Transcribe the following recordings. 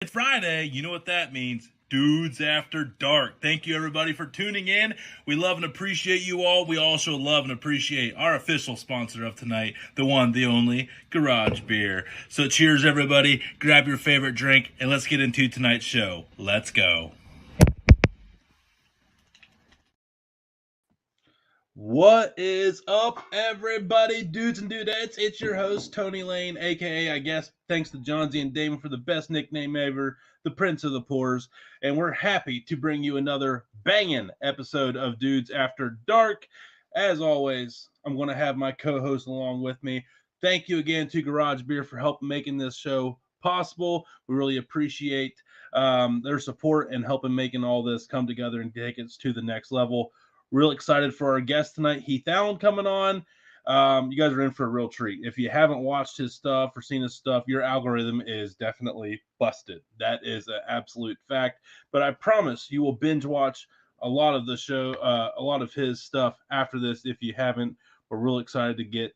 It's Friday. You know what that means. Dudes After Dark. Thank you, everybody, for tuning in. We love and appreciate you all. We also love and appreciate our official sponsor of tonight, the one, the only, Garage Beer. So cheers, everybody. Grab your favorite drink, and let's get into tonight's show. Let's go. What is up, everybody, dudes and dudettes? It's your host, Tony Lane, aka, I guess, thanks to John Z and Damon for the best nickname ever, the Prince of the Poors. And we're happy to bring you another banging episode of Dudes After Dark. As always, I'm going to have my co-host along with me. Thank you again to Garage Beer for helping making this show possible. We really appreciate their support and helping making all this come together and take us to the next level. Real excited for our guest tonight, Heath Allyn, coming on. You guys are in for a real treat. If you haven't watched his stuff or seen his stuff, your algorithm is definitely busted. That is an absolute fact. But I promise you will binge watch a lot of the show, a lot of his stuff after this. If you haven't, we're real excited to get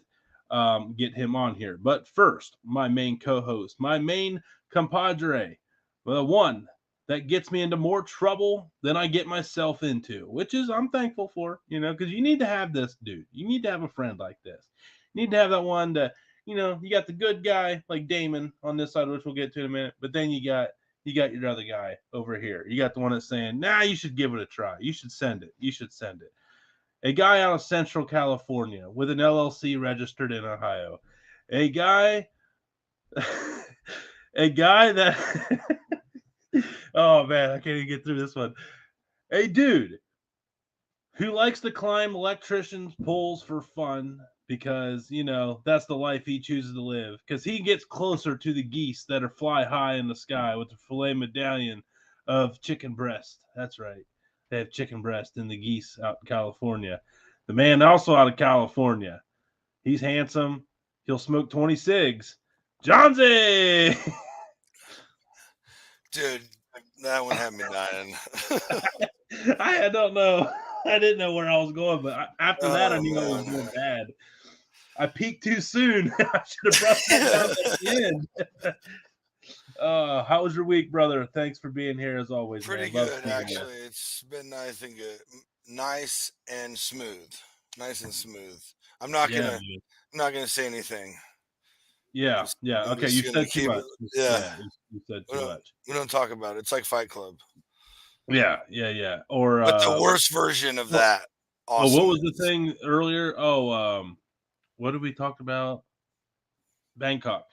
him on here. But first, my main co-host, my main compadre, the one that gets me into more trouble than I get myself into, which is I'm thankful for, because you need to have this dude. You need to have a friend like this. You need to have that one that, you got the good guy like Damon on this side, which we'll get to in a minute, but then you got your other guy over here. You got the one that's saying, nah, you should give it a try. You should send it. You should send it. A guy out of Central California with an LLC registered in Ohio. A guy that oh man, I can't even get through this one. A dude who likes to climb electricians' poles for fun because, that's the life he chooses to live. Because he gets closer to the geese that are fly high in the sky with the filet medallion of chicken breast. That's right. They have chicken breast in the geese out in California. The man also out of California. He's handsome. He'll smoke 20 cigs. Johnsy! Dude, that one had me dying. I don't know. I didn't know where I was going, but after that, I knew I was going bad. I peaked too soon. I should have brought that down at the end. How was your week, brother? Thanks for being here as always. Pretty Man. good, actually. It's been, I think, nice and smooth. Nice and smooth. I'm not gonna say anything. Yeah. I'm Okay, just you gonna said too keep much. it. Yeah, You said too much. we don't talk about it. It's like Fight Club, Yeah. Or but the worst version of that. Well, what Awesome. was the thing earlier? What did we talk about? Bangkok.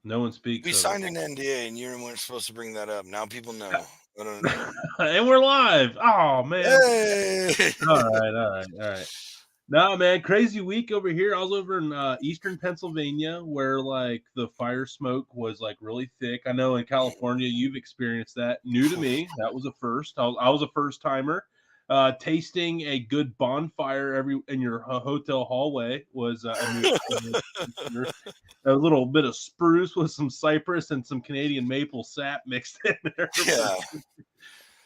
No one speaks. We signed an NDA, and you weren't supposed to bring that up. Now people know. And we're live. Oh man. Hey! All right. No, man, crazy week over here. I was over in eastern Pennsylvania where like the fire smoke was like really thick. I know in California you've experienced that. New to me. That was a first. I was a first timer. Tasting a good bonfire in your hotel hallway was a new experience. A little bit of spruce with some cypress and some Canadian maple sap mixed in there. Yeah.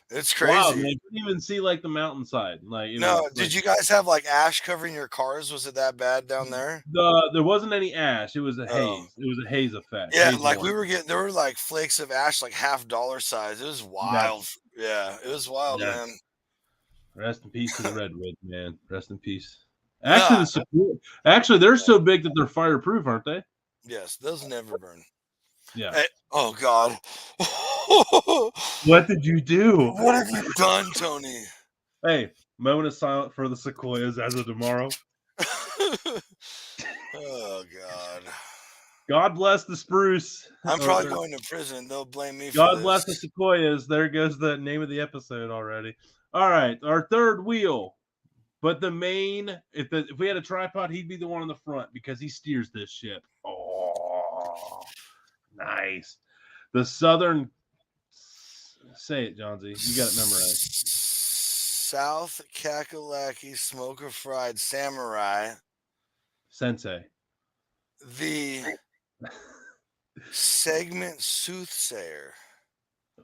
It's crazy. Wow, man. You couldn't even see like the mountainside. No, did you guys have like ash covering your cars? Was it that bad down there? There wasn't any ash. It was a haze. It was a haze effect. Yeah, haze like there were like flakes of ash, like $50 size. It was wild. Yeah, it was wild, man. Rest in peace to the redwoods, man. Rest in peace. Actually, they're so big that they're fireproof, aren't they? Yes, those never burn. Yeah. Hey, oh God. What did you do? What have you done, Tony? Hey, moment of silence for the sequoias as of tomorrow. Oh God. God bless the spruce. I'm probably going to prison. They'll blame me for God this. bless the sequoias. There goes the name of the episode already. All right, our third wheel. But the main, if we had a tripod, he'd be the one on the front because he steers this ship. Oh, nice. The Southern, say it, John Z. You got it memorized. South Kakalaki Smoker Fried Samurai. Sensei. The segment Soothsayer.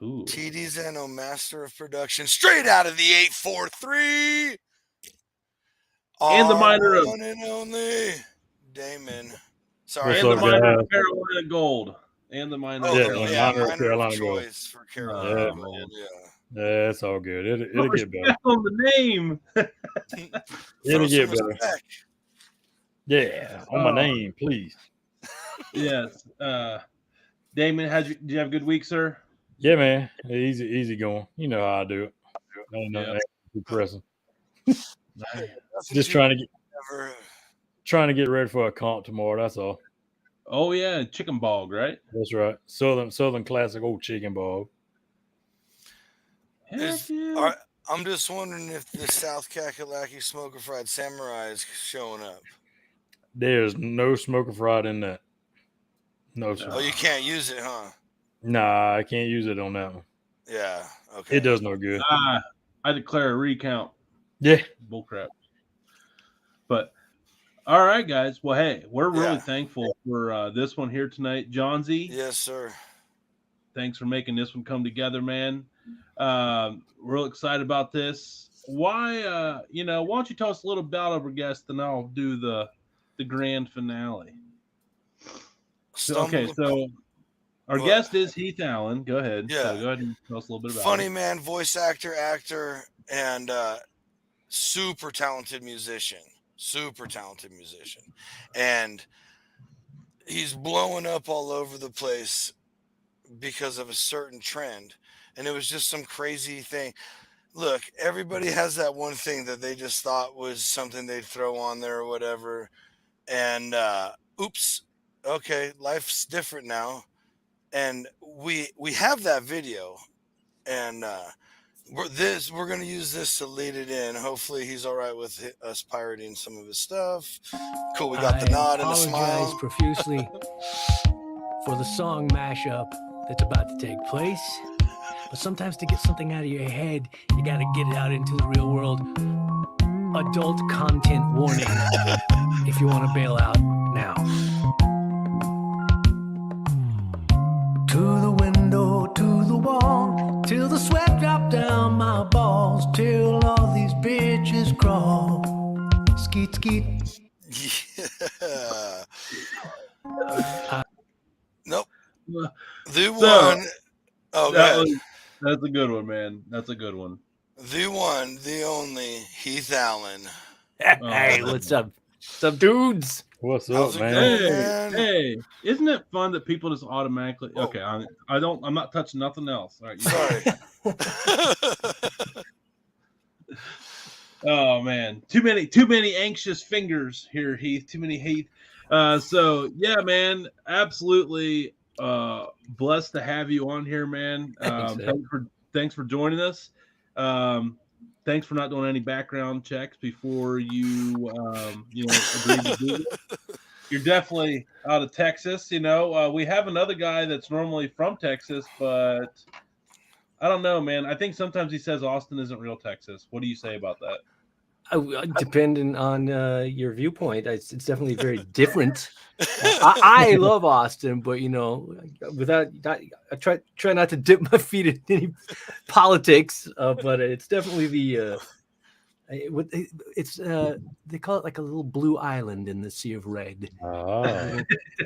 Ooh. TD Zeno, Master of Production, straight out of the 843. And the minor of one and only Damon. Sorry, and the minor of Carolina Gold. and the minor. Minor Carolina choice for Carolina Gold. Yeah, it's all good. It'll get better. On the name. It'll get better. Yeah, on my name, please. Yes. Damon, did you have a good week, sir? Yeah, man. Easy going. You know how I do it. Ain't too pressing. Just trying to get ready for a comp tomorrow. That's all. Oh yeah, chicken bog, right? That's right. Southern classic old chicken bog. I'm just wondering if the South Kakalaki Smoker Fried Samurai is showing up. There's no smoker fried in that. No, sir. Oh, you can't use it, huh? Nah, I can't use it on that one. Yeah. Okay. It does no good. I declare a recount. Yeah. Bullcrap. But all right, guys. Well, hey, we're really thankful for this one here tonight, Johnsy. Yes, sir. Thanks for making this one come together, man. Real excited about this. Why don't you tell us a little about our guest, and I'll do the grand finale. So our guest is Heath Allyn. Go ahead. Yeah. So go ahead and tell us a little bit about Funny it. man, voice actor, and super talented musician. And he's blowing up all over the place because of a certain trend. And it was just some crazy thing. Look, everybody has that one thing that they just thought was something they'd throw on there or whatever. And oops, okay, life's different now. And we have that video. And we're going to use this to lead it in. Hopefully he's all right with us pirating some of his stuff. Cool, we got the nod and the smile. I apologize profusely for the song mashup that's about to take place. But sometimes to get something out of your head, you got to get it out into the real world. Adult content warning if you want to bail out now. To the window, to the wall, till the sweat drop down my balls, till all these bitches crawl. Skeet, skeet. Yeah. Nope. The one. Oh, that's a good one, man. That's a good one. The one, the only Heath Allyn. Hey, what's up? What's up, dudes? What's up, man? Hey, isn't it fun that people just automatically? Whoa. Okay, I'm not touching nothing else. All right, sorry. Oh man, too many anxious fingers here, Heath. Too many Heath. So yeah, man, absolutely blessed to have you on here, man. Thanks for joining us. Thanks for not doing any background checks before you agreed to do it. You're definitely out of Texas. We have another guy that's normally from Texas, but I don't know, man. I think sometimes he says Austin isn't real Texas. What do you say about that? Depending on your viewpoint, it's definitely very different. I love Austin, but I try not to dip my feet in any politics. But it's definitely they call it like a little blue island in the sea of red. Oh.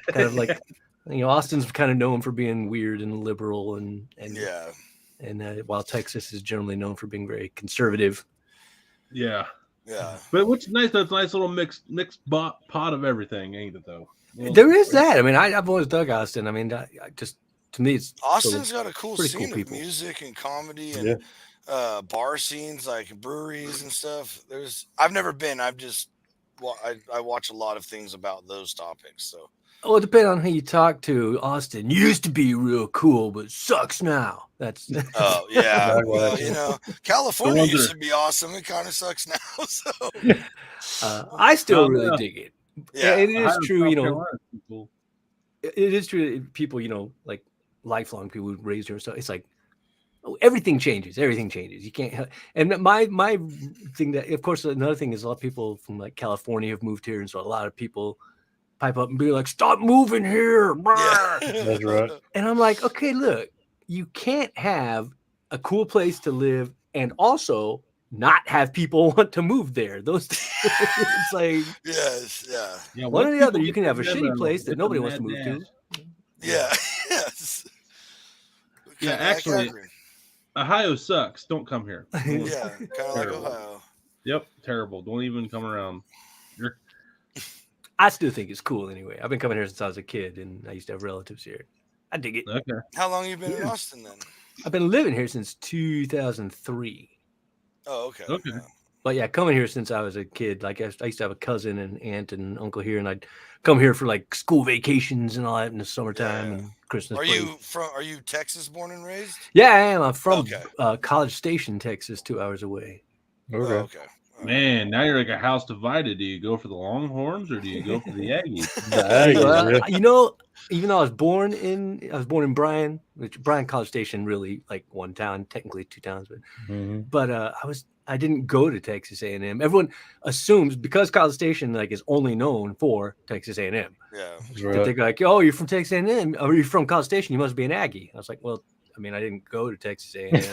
Kind of like Austin's kind of known for being weird and liberal, and yeah, and while Texas is generally known for being very conservative. Yeah. But what's nice, that's a nice little mixed pot of everything, ain't it, though? There is that. I mean, I've always dug Austin. I mean, to me, it's Austin's got a cool scene cool of music and comedy and bar scenes, like breweries and stuff. I've never been. I watch a lot of things about those topics. So. Well, depending on who you talk to, Austin used to be real cool, but sucks now. That's oh yeah. Well, California used to be awesome. It kind of sucks now. So I still really dig it. Yeah, it is true. It is true. That people, like lifelong people who raised here and stuff. It's like everything changes. Everything changes. You can't. And my thing that, of course, another thing is a lot of people from like California have moved here, and so a lot of people pipe up and be like, "Stop moving here." Yeah. That's right. And I'm like, okay, look, you can't have a cool place to live and also not have people want to move there. It's like, yes, yeah. One or the other. You can have a shitty place that nobody wants to move to. Yeah, Yeah, Kinda like actually, Akron. Ohio sucks. Don't come here. Yeah, kind of like Terrible. Ohio. Yep, terrible. Don't even come around. You're I still think it's cool anyway. I've been coming here since I was a kid, and I used to have relatives here. I dig it. okay. How long you been in Austin then? I've been living here since 2003. Oh, okay. Okay. Yeah. But yeah, coming here since I was a kid. Like I used to have a cousin and aunt and uncle here, and I'd come here for like school vacations and all that in the summertime Yeah. and Christmas Are break. you Texas born and raised? Yeah, I am. I'm from Okay. College Station, Texas, 2 hours away. Okay. Oh, okay. All right. Man, now you're like a house divided. Do you go for the Longhorns or do you go for the Aggies? The Aggies, Well, yeah. you know, even though I was born in Bryan, which Bryan College Station really like one town, technically two towns, but I didn't go to Texas A&M. Everyone assumes because College Station like is only known for Texas A&M. Yeah. That's That right. they go like, oh, you're from Texas A&M, or you're from College Station, you must be an Aggie. I was like, well, I mean, I didn't go to Texas A&M.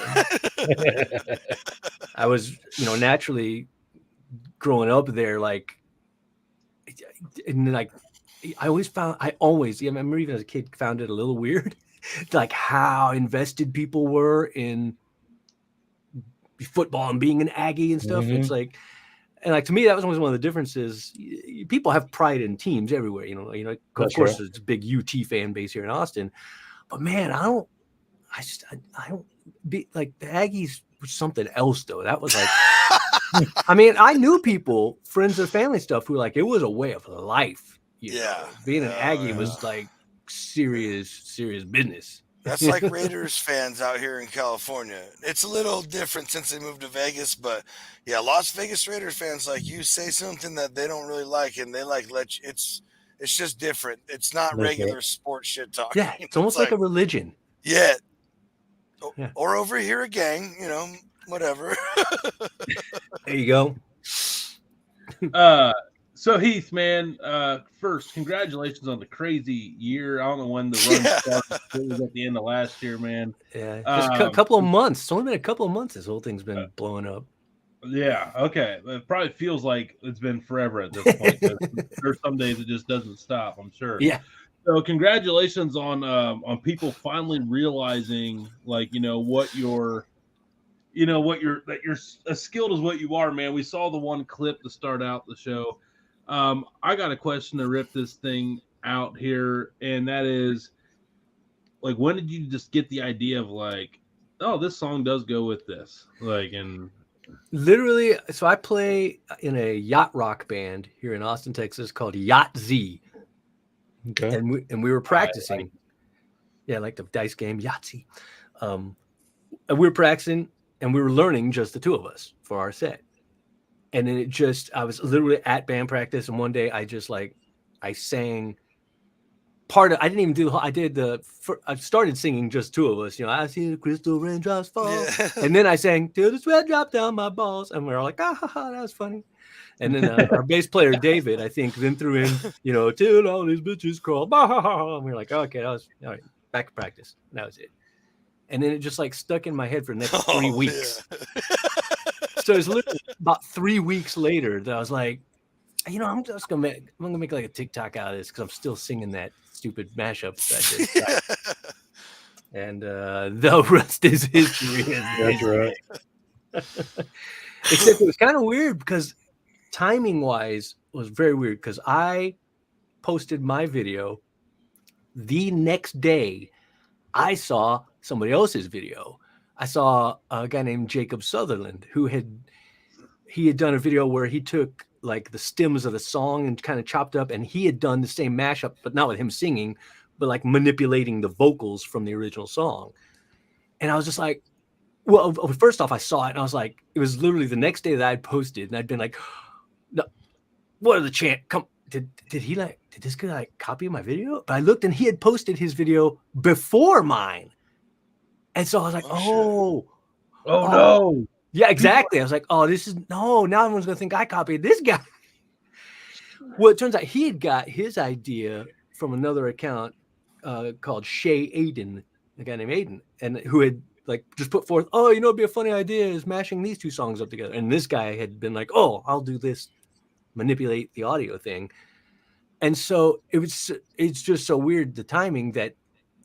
I was, naturally growing up there, like, and like, I remember even as a kid found it a little weird, like how invested people were in football and being an Aggie and stuff. It's like, and like to me, that was always one of the differences. People have pride in teams everywhere, Of That's course, right. there's a big UT fan base here in Austin, but man, I don't be like the Aggies were something else though. That was like, I mean, I knew people, friends and family stuff, who were like it was a way of life. Yeah. Being an Aggie yeah. was like serious business. That's like Raiders fans out here in California. It's a little different since they moved to Vegas, but yeah, Las Vegas Raiders fans, like you say something that they don't really like, and they like let you. It's just different. It's not That's regular right. sports shit talking. Yeah, it's almost like a religion. Yeah. Yeah. Or over here a gang, whatever. There you go. So Heath, man, first, congratulations on the crazy year. I don't know when the run started. It was at the end of last year, man. Yeah, just a couple of months. It's only been a couple of months. This whole thing's been blowing up. Yeah, okay. It probably feels like it's been forever at this point. There's some days it just doesn't stop, I'm sure. Yeah. So congratulations on people finally realizing, like, what you're as skilled as what you are, man. We saw the one clip to start out the show. I got a question to rip this thing out here, and that is, like, when did you just get the idea of like, oh, this song does go with this, like, and literally? So I play in a yacht rock band here in Austin, Texas, called Yacht Z. Okay. And we were practicing. Like the dice game Yahtzee. And we were practicing, and we were learning just the two of us for our set. And then I was literally at band practice, and one day I sang I didn't even do, I started singing just two of us, I see the crystal raindrops fall. Yeah. And then I sang till the sweat dropped down my balls. And we were all like, that was funny. And then our bass player, David, I think then threw in, till all these bitches crawl. And we were like, okay, that was all right. Back to practice. And that was it. And then it just like stuck in my head for the next 3 weeks. Yeah. So it's literally about 3 weeks later that I was like, I'm gonna make like a TikTok out of this because I'm still singing that stupid mashup that I did. And the rest is history. That's right. Except it was kind of weird because timing wise was very weird because I posted my video the next day. I saw somebody else's video. I saw a guy named Jacob Sutherland who had done a video where he took like the stems of the song and kind of chopped up, and he had done the same mashup, but not with him singing, but like manipulating the vocals from the original song. And I was just like, well, first off, I saw it and I was like, it was literally the next day that I'd posted, and I'd been like, no, what are the chance? Come, did this guy like copy my video? But I looked and he had posted his video before mine. And so I was like, oh no. Yeah, exactly. I was like, oh, now everyone's going to think I copied this guy. Well, it turns out he had got his idea from another account called Shay Aiden, a guy named Aiden, and who had like just put forth, oh, it'd be a funny idea is mashing these two songs up together. And this guy had been like, oh, I'll do this, manipulate the audio thing. And so it's just so weird, the timing, that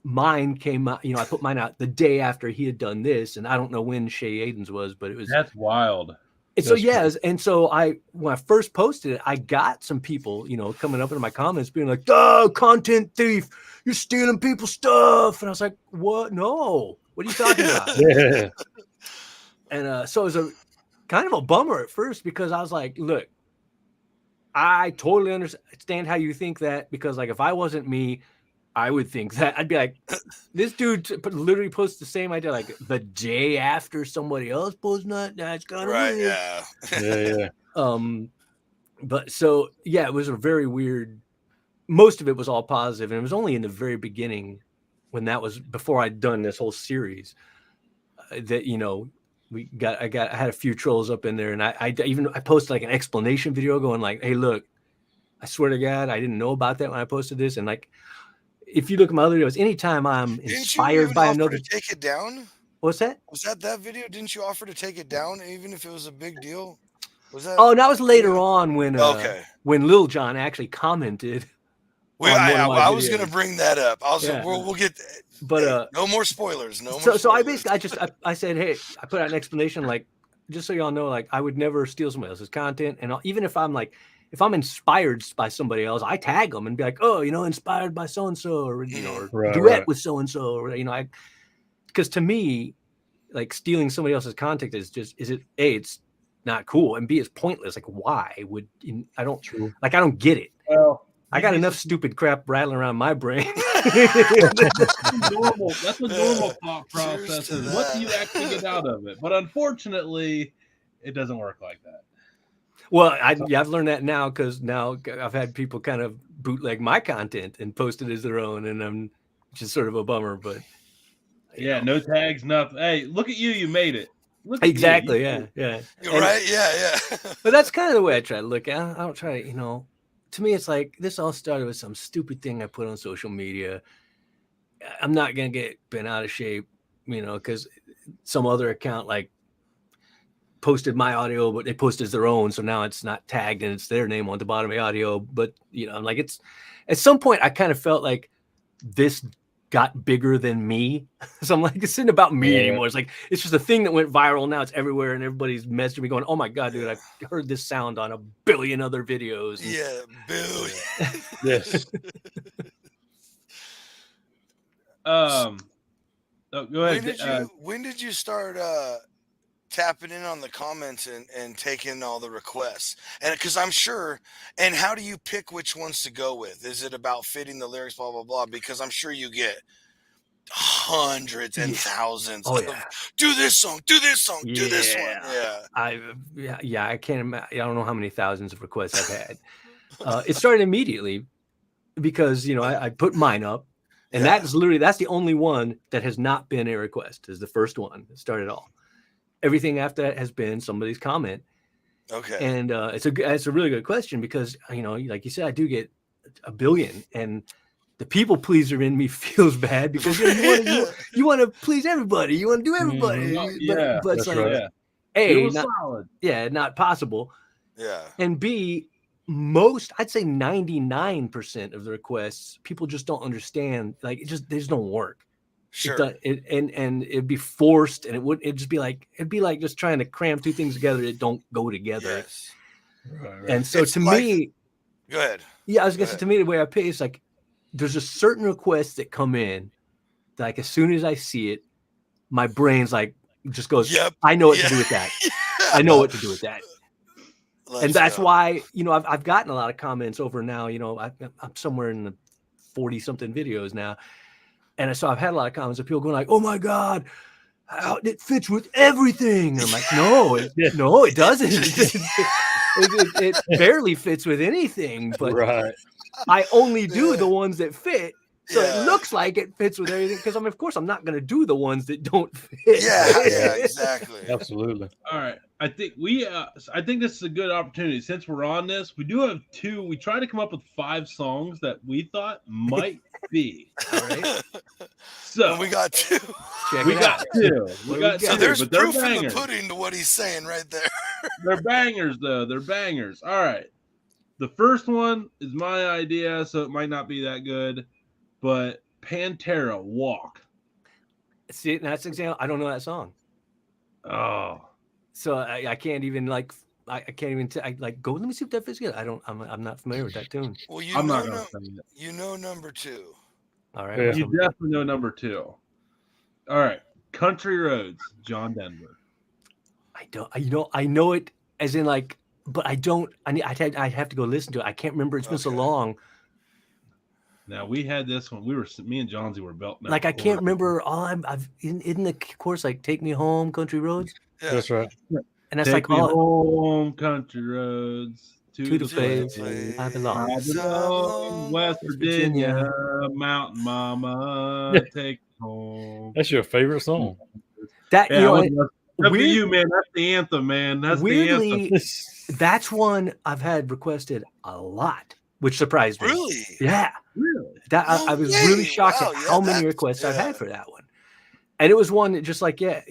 mine came out, I put mine out the day after he had done this, and I don't know when Shay Aiden's was, but it was. That's wild. And so and so when I first posted it, I got some people, coming up in my comments being like, "Oh, content thief, you're stealing people's stuff," and I was like, "What? No, what are you talking about?" Yeah. And so it was kind of a bummer at first because I was like, "Look, I totally understand how you think that, because like if I wasn't me, I would think that. I'd be like, this dude literally posts the same idea like the day after somebody else posted that. That's kind of Right. weird. Yeah. But so yeah, it was a very weird. Most of it was all positive, and it was only in the very beginning, when that was before I'd done this whole series, that I had a few trolls up in there, and I posted like an explanation video going like, "Hey, look, I swear to God, I didn't know about that when I posted this," and like. If you look at my other videos, anytime I'm inspired by another, to take it down. What's that? Was that video? Didn't you offer to take it down, even if it was a big deal? Was that? Oh, that was later on when when Lil Jon actually commented. I was going to bring that up. We'll get. But no more spoilers. No more. So I basically I said, hey, I put out an explanation like, just so y'all know, like I would never steal somebody else's content, and even if I'm like. If I'm inspired by somebody else, I tag them and be like, "Oh, inspired by so and so," or or duet with so and so, or because to me, like stealing somebody else's content is it's not cool, and B, it's pointless. Like, why would I don't get it. Well, I got enough stupid crap rattling around my brain. That's a normal thought process. Is what do you actually get out of it? But unfortunately, it doesn't work like that. Well, I've learned that now, because now I've had people kind of bootleg my content and post it as their own, and I'm just sort of a bummer. But no tags, nothing. Hey, look at you! You made it. Exactly. Yeah. You're right. Yeah. But that's kind of the way I try to look at it. I don't try to, to me, it's like this all started with some stupid thing I put on social media. I'm not gonna get bent out of shape, because some other account like. Posted my audio, but they posted their own, so now it's not tagged and it's their name on the bottom of the audio. But I'm like, it's at some point I kind of felt like this got bigger than me. So I'm like, it's not about me anymore. It's like it's just a thing that went viral. Now it's everywhere, and everybody's messaging me going, "Oh my God, dude, I've heard this sound on a billion other videos." And, billion. Yes. Go ahead. When did you start tapping in on the comments and taking all the requests? And because I'm sure, and how do you pick which ones to go with? Is it about fitting the lyrics, blah blah blah? Because I'm sure you get hundreds and thousands of do this song, do this one. I can't imagine. I don't know how many thousands of requests I've had. It started immediately because I put mine up, and that's the only one that has not been a request. Is the first one that started all. Everything after that has been somebody's comment. Okay. And it's a really good question, because like you said, I do get a billion, and the people pleaser in me feels bad because you want to please everybody, you want to do everybody. But it's like, A, not possible. Yeah. And B, I'd say 99% of the requests, people just don't understand. Like they just don't work. Sure. And it'd be it'd be like just trying to cram two things together that don't go together. Yes. Right. And so to me, go ahead. Yeah, I was gonna say, to me, the way I pay is like there's a certain requests that come in that, like, as soon as I see it, my brain's like just goes, yep. I know what to do with that. I know what to do with that. And that's why, I've gotten a lot of comments over now, I'm somewhere in the 40 something videos now. And so I've had a lot of comments of people going like, "Oh my God, it fits with everything." And I'm like, no, it doesn't. It barely fits with anything. But I only do the ones that fit. So it looks like it fits with everything, because of course I'm not going to do the ones that don't fit. Yeah, exactly. Absolutely. All right. I think this is a good opportunity. Since we're on this, we do have two. We tried to come up with 5 songs that we thought might be. All right. So and we got 2. We got 2. So there's proof in the pudding to what he's saying right there. They're bangers, though. They're bangers. All right. The first one is my idea, so it might not be that good. But Pantera, Walk. See, that's an example. I don't know that song, Oh, so I can't even like. I can't even like go. Let me see if that fits good. I'm not familiar with that tune. Well, I'm not gonna say it. you know number 2. All right. Yeah. what's You number- definitely know number 2. All right, Country Roads, John Denver. I don't. I know it as in like, but I don't. I have to go listen to it. I can't remember. It's been so Okay. long. Now we had this one. Me and Johnsy were belting. Like I out can't chords. remember all I've in the course like Take Me Home, Country Roads, Yeah. That's right. and that's Take like me all home, country roads, to the To place the I belong. I place belong, West West Virginia, Virginia. Mountain Mama, take me home. That's your favorite song. That Yeah, up to you, man. That's the anthem, man. That's the anthem. weirdly, that's one I've had requested a lot, which surprised me. Really? Yeah, Really? that No I was way. really shocked Wow, at yeah, how many that's- requests I've yeah. had for that one. And it was one that just like, yeah,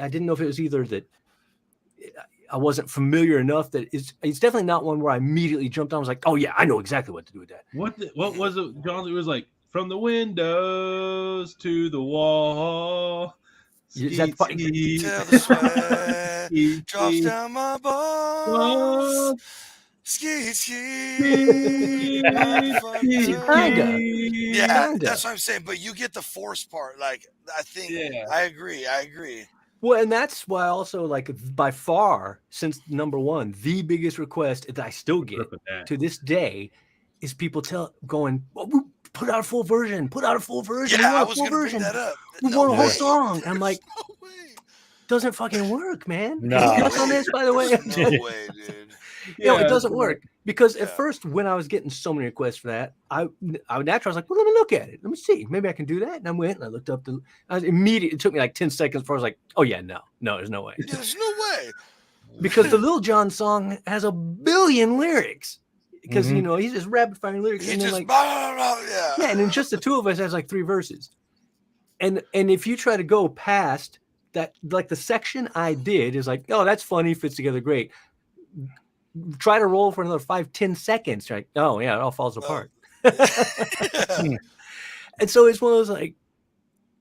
I didn't know if it was either that I wasn't familiar enough that it's definitely not one where I immediately jumped on. I was like, oh yeah, I know exactly what to do with that. What was it, John? It was like from the windows to the wall. Is that Skeet, skeet, Till the sweat skeet, drops skeet, down my balls. balls. Ski, Skeet, motherfucker. Kinda. Yeah, Kinda. that's what I'm saying. But you get the force part. Like, I think Yeah. I agree. Well, and that's why also like by far since number one, the biggest request that I still get Look at that. to this day is people going, well, put out a full version, put out a full version. Yeah, we I want a was full gonna version. bring that up. We No want a whole way. song. And I'm like, No way. doesn't fucking work, man. Nah. Any thoughts on this, by the way? There's no way, dude. It doesn't work because at Yeah. first when I was getting so many requests for that, I naturally was like, well, let me look at it. Let me see. Maybe I can do that. And I went and I looked up it took me like 10 seconds before I was like, oh yeah, no, there's no way. There's no way. Because the Lil Jon song has a billion lyrics. Because Mhm. he's just rapid firing lyrics. He And then just like, blah, blah, blah, yeah. yeah, and then just the two of us has like 3 verses. And if you try to go past that, like the section I did is like, oh, that's funny, fits together great. Try to roll for another 5-10 seconds. You're like, oh yeah, it all falls apart. Yeah. And so it's one of those like,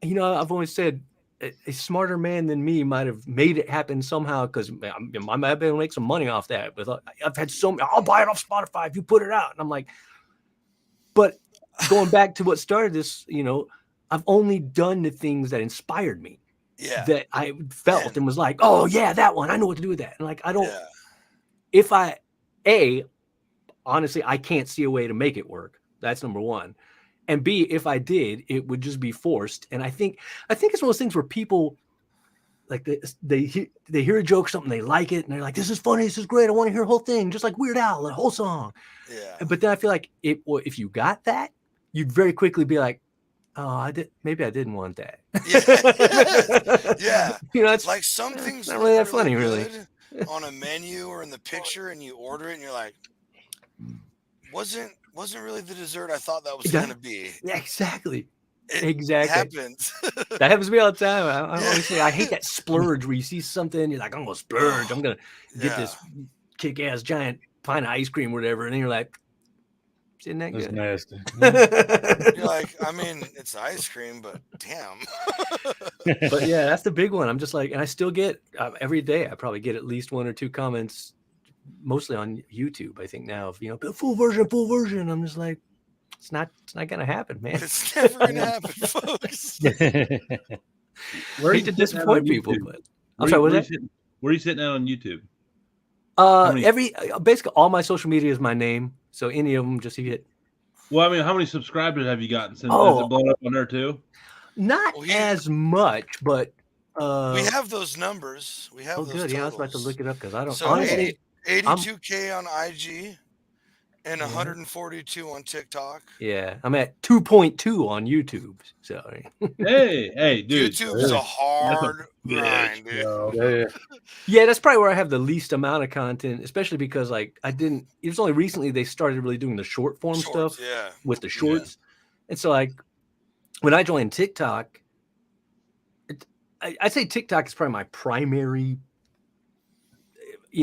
I've always said a smarter man than me might have made it happen somehow because I might be able to make some money off that. But I've had I'll buy it off Spotify if you put it out. And I'm like, but going back to what started this, I've only done the things that inspired me. Yeah. That I felt and was like, oh yeah, that one. I know what to do with that. And like, I don't, Yeah. if honestly, I can't see a way to make it work. That's number one. And B, if I did, it would just be forced. And I think it's one of those things where people like they hear a joke, something, they like it, and they're like, this is funny, this is great, I want to hear the whole thing, just like Weird Al, the whole song. Yeah. But then I feel like if you got that, you'd very quickly be like, oh, maybe I didn't want that. Yeah. It's Like some things not look really that funny, really. good on a menu or in the picture, and you order it, and you're like, wasn't really the dessert I thought that was going to be. Yeah, exactly. It Exactly. happens. That happens to me all the time. I always say I hate that splurge where you see something, you're like, I'm gonna splurge. I'm gonna get this kick-ass giant pint of ice cream or whatever, and then you're like, isn't that That's good? nasty. You're like, I mean, it's ice cream, but damn. But yeah, that's the big one. I'm just like, and I still get every day. I probably get at least 1 or 2 comments, mostly on YouTube. I think now of full version. I'm just like, it's not gonna happen, man. It's never gonna happen, folks. Where Hate to disappoint people, but I'm Where sorry. you- What's that? where you sitting at on YouTube? Every basically all my social media is my name, so any of them just hit. Well, I mean, how many subscribers have you gotten since? Oh. Has it blown up on there too? Not as much, but we have those numbers. We have oh, those good. totals. Yeah, I was about to look it up because I don't So honestly. 82K on IG and 142 on TikTok. Yeah, I'm at 2.2 on YouTube. Sorry. Hey, dude. YouTube's a hard grind, dude. Yeah, that's probably where I have the least amount of content, especially because like it was only recently they started really doing the short form stuff with the shorts. And so like when I joined TikTok, I'd say TikTok is probably my primary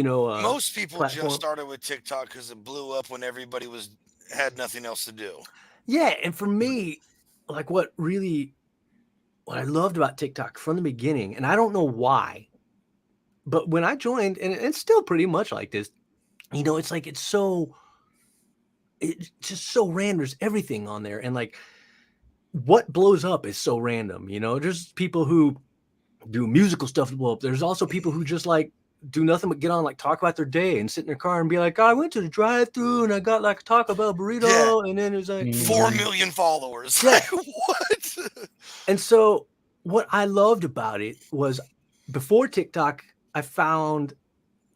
most people platform. just started with TikTok because it blew up when everybody had nothing else to do. Yeah, and for me, like what I loved about TikTok from the beginning, and I don't know why, but when I joined, and it's still pretty much like this, it's like it's just so random. There's everything on there, and like what blows up is so random. There's people who do musical stuff to blow up. There's also people who just like do nothing but get on, like talk about their day and sit in their car and be like, I went to the drive-thru and I got like a Taco Bell burrito, and then it was like 4 million followers. Yeah. Like, what? And so what I loved about it was before TikTok, I found,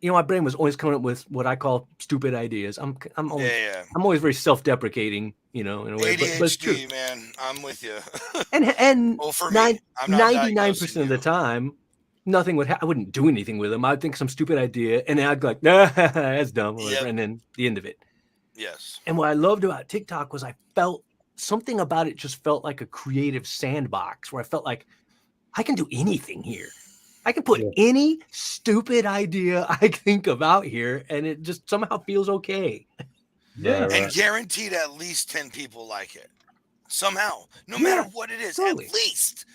my brain was always coming up with what I call stupid ideas. I'm always very self-deprecating, in a way. ADHD, but it's true, man. I'm with you. And well, for me, I'm not 99% of the time, nothing would I wouldn't do anything with them. I'd think some stupid idea, and then I'd go like, nah, that's dumb, whatever, and then the end of it. Yes. And what I loved about TikTok was I felt something about it just felt like a creative sandbox where I felt like I can do anything here. I can put any stupid idea I think of out here, and it just somehow feels okay. Yeah. And guaranteed at least 10 people like it. Somehow. No matter what it is, totally. At least.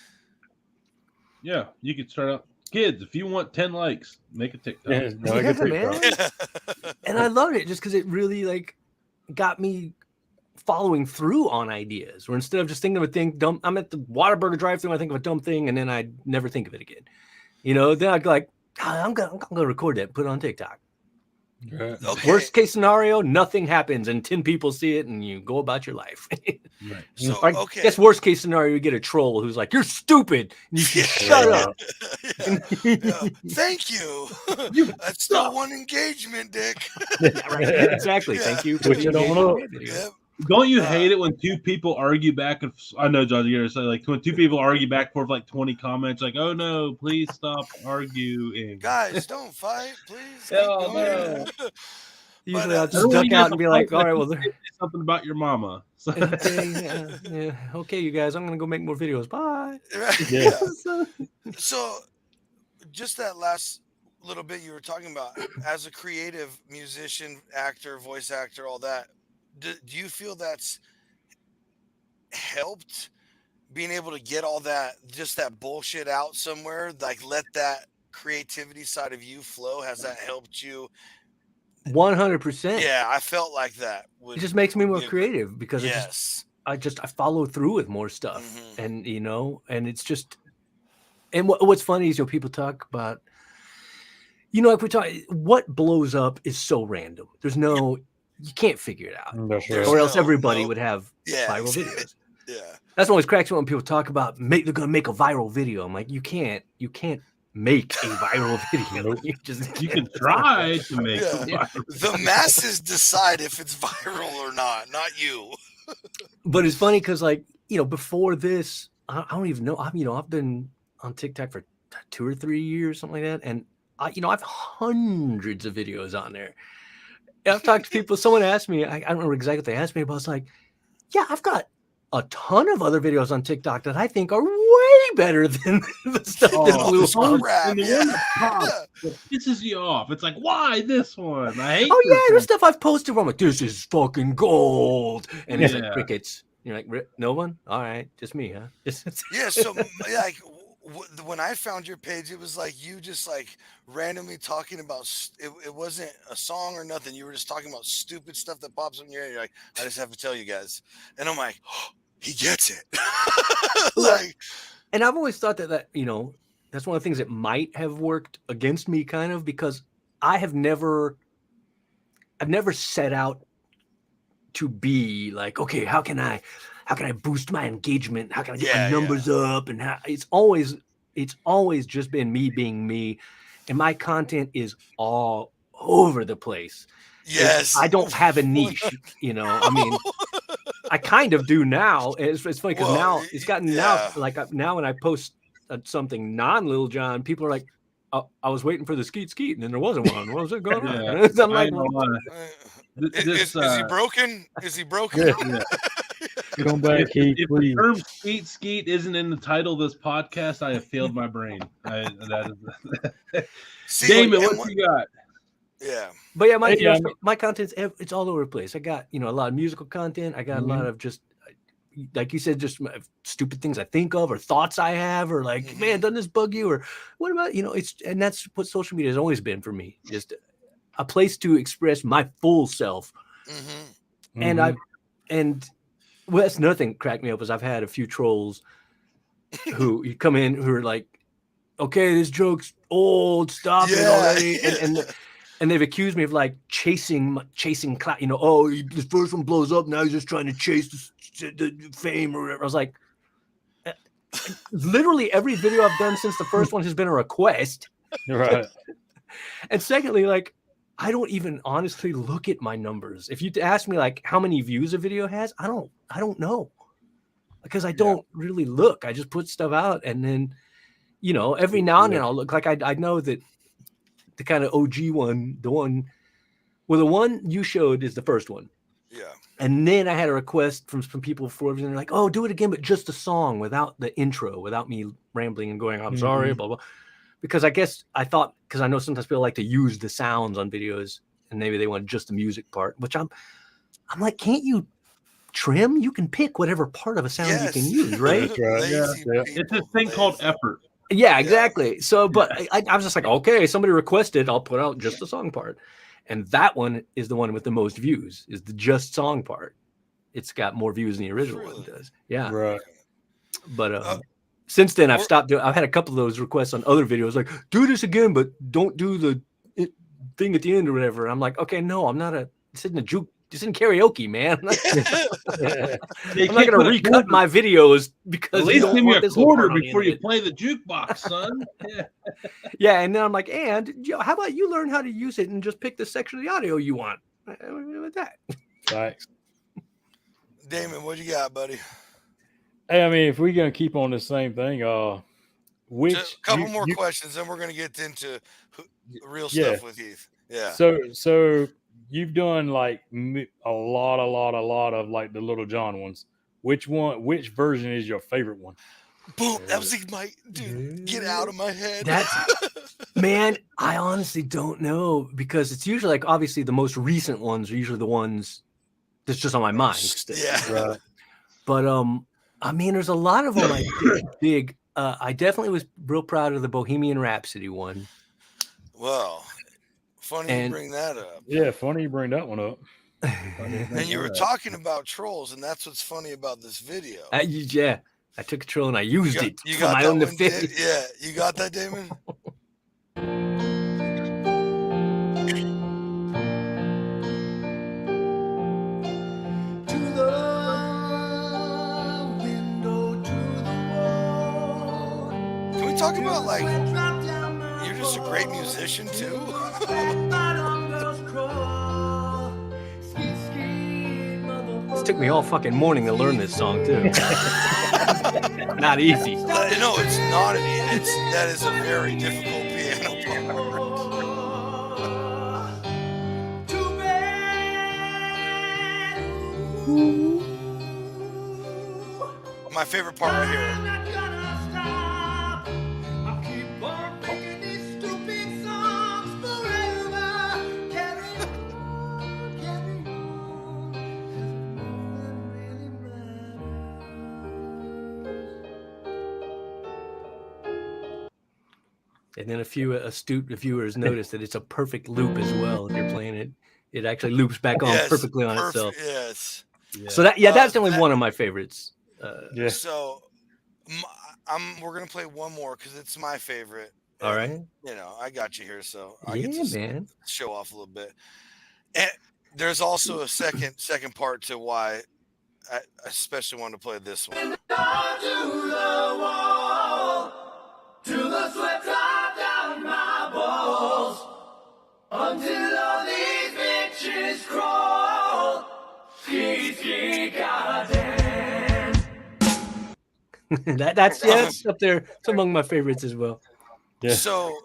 Yeah. You could start out. Kids, if you want 10 likes, make a TikTok. Man. And I loved it just because it really like got me following through on ideas. Where instead of just thinking of a thing dumb, I'm at the Whataburger drive-thru, I think of a dumb thing, and then I never think of it again. Then I'd go like, I'm gonna record that and put it on TikTok. Okay. Worst case scenario, nothing happens and 10 people see it and you go about your life. Right. So, I guess worst case scenario, you get a troll who's like, you're stupid. And you shut up. Thank you. That's still one engagement, Dick. Right. Exactly. Thank you. Switch it on up. Yep. Don't you hate it when two people argue back? I know, John, you're going to say, like, when two people argue back for like 20 comments, like, oh no, please stop arguing. Guys, don't fight, please. Oh, no. Usually I'll just duck out and be like, all right, well, there's something about your mama. Okay, you guys, I'm going to go make more videos. Bye. Yeah. So just that last little bit you were talking about, as a creative musician, actor, voice actor, all that, do you feel that's helped being able to get all that, just that bullshit out somewhere, like let that creativity side of you flow? Has that helped you? 100%. Yeah, I felt like that. It just makes me more creative because I follow through with more stuff, and and it's just, and what's funny is people talk about, like we talk, what blows up is so random. There's no. You can't figure it out, or else everybody would have viral videos. Yeah, that's what always cracks me when people talk about they're gonna make a viral video. I'm like, you can't make a viral video. You can try to make a viral. The masses decide if it's viral or not you. But it's funny because before this, I don't even know. I've been on TikTok for 2 or 3 years, something like that, and I've hundreds of videos on there. I've talked to people. Someone asked me, I don't remember exactly what they asked me, but I was like, yeah, I've got a ton of other videos on TikTok that I think are way better than the stuff that blew up. It pisses you off. It's like, why this one? I hate there's stuff I've posted where I'm like, this is fucking gold. And it's like crickets. You're like, no one? All right, just me, huh? Yeah, so like when I found your page, it was like you just like randomly talking about it wasn't a song or nothing. You were just talking about stupid stuff that pops in your head. You're like, I just have to tell you guys. And I'm like, oh, he gets it. Like, and I've always thought that that's one of the things that might have worked against me, kind of, because I've never set out to be like, okay, how can I boost my engagement? How can I get my numbers up? And it's always just been me being me, and my content is all over the place. Yes, I don't have a niche. I mean, I kind of do now. It's funny because now it's gotten now when I post something non-Lil Jon, people are like, oh, I was waiting for the Skeet Skeet, and then there wasn't one. What was it going on? I'm like, is he broken? Is he broken? Yeah. Come back, Heath, please. The term Skeet Skeet isn't in the title of this podcast, I have failed my brain. Damon, what you got? Yeah. But my content's, it's all over the place. I got, a lot of musical content. I got a lot of just like you said, just stupid things I think of or thoughts I have, or like, man, doesn't this bug you? Or what about, and that's what social media has always been for me, just a place to express my full self. And well, that's another thing that cracked me up is I've had a few trolls who you come in who are like, okay, this joke's old, stop it already. And they've accused me of like chasing clout, oh, this first one blows up, now he's just trying to chase the fame or whatever. I was like, literally every video I've done since the first one has been a request. Right. And secondly, like, I don't even honestly look at my numbers. If you ask me like how many views a video has, I don't know, because I don't really look. I just put stuff out, and then every now and then I'll look. Like I know that the kind of OG one, the one you showed is the first one. Yeah. And then I had a request from some people for everything. They're like, oh, do it again, but just a song without the intro, without me rambling and going, I'm sorry, blah, blah. Because I guess I thought, because I know sometimes people like to use the sounds on videos and maybe they want just the music part, which I'm like, can't you trim? You can pick whatever part of a sound you can use, right? That's right. It's a thing called effort. Yeah, exactly. So, but I was just like, okay, somebody requested, I'll put out just the song part. And that one is the one with the most views, is the just song part. It's got more views than the original one does. Yeah. Right. But since then, I've stopped doing. I've had a couple of those requests on other videos, like do this again, but don't do the thing at the end or whatever. I'm like, okay, no, I'm not this isn't a juke. This isn't karaoke, man. I'm not going to recut my videos because at least give me a quarter before you play the jukebox, son. Yeah, and then I'm like, and how about you learn how to use it and just pick the section of the audio you want? With that. Thanks. Damon, what you got, buddy? Hey, I mean, if we're gonna keep on the same thing, which just a couple more questions, then we're gonna get into real stuff with Heath. Yeah. So you've done like a lot of like the Little John ones. Which version is your favorite one? Boom! That was like my dude. Get out of my head. Man, I honestly don't know, because it's usually like, obviously the most recent ones are usually the ones that's just on my mind. Yeah. Right. But I mean, there's a lot of them I dig. I definitely was real proud of the Bohemian Rhapsody one. Well, funny you bring that up. Yeah, funny you bring that one up. And you were talking about trolls, and that's what's funny about this video. Yeah, I took a troll and I used it you for got my that own one, defense. Yeah, you got that, Damon? Can we talk about, like, you're just a great musician too? It took me all fucking morning to learn this song too. Not easy. No, it's not. That is a very difficult piano part. My favorite part right here. And then a few astute viewers notice that it's a perfect loop as well. If you're playing it, it actually loops back on perfectly on itself. Yes. Yeah. So that's definitely one of my favorites. Yeah. So we're gonna play one more because it's my favorite. All right. I got you here, so I get to man. Show off a little bit. And there's also a second part to why I especially wanted to play this one. To the wall, to the sweat down my balls, until all these bitches crawl. Skeet, skeet, goddamn. That's up there. It's among my favorites as well. Yeah. So,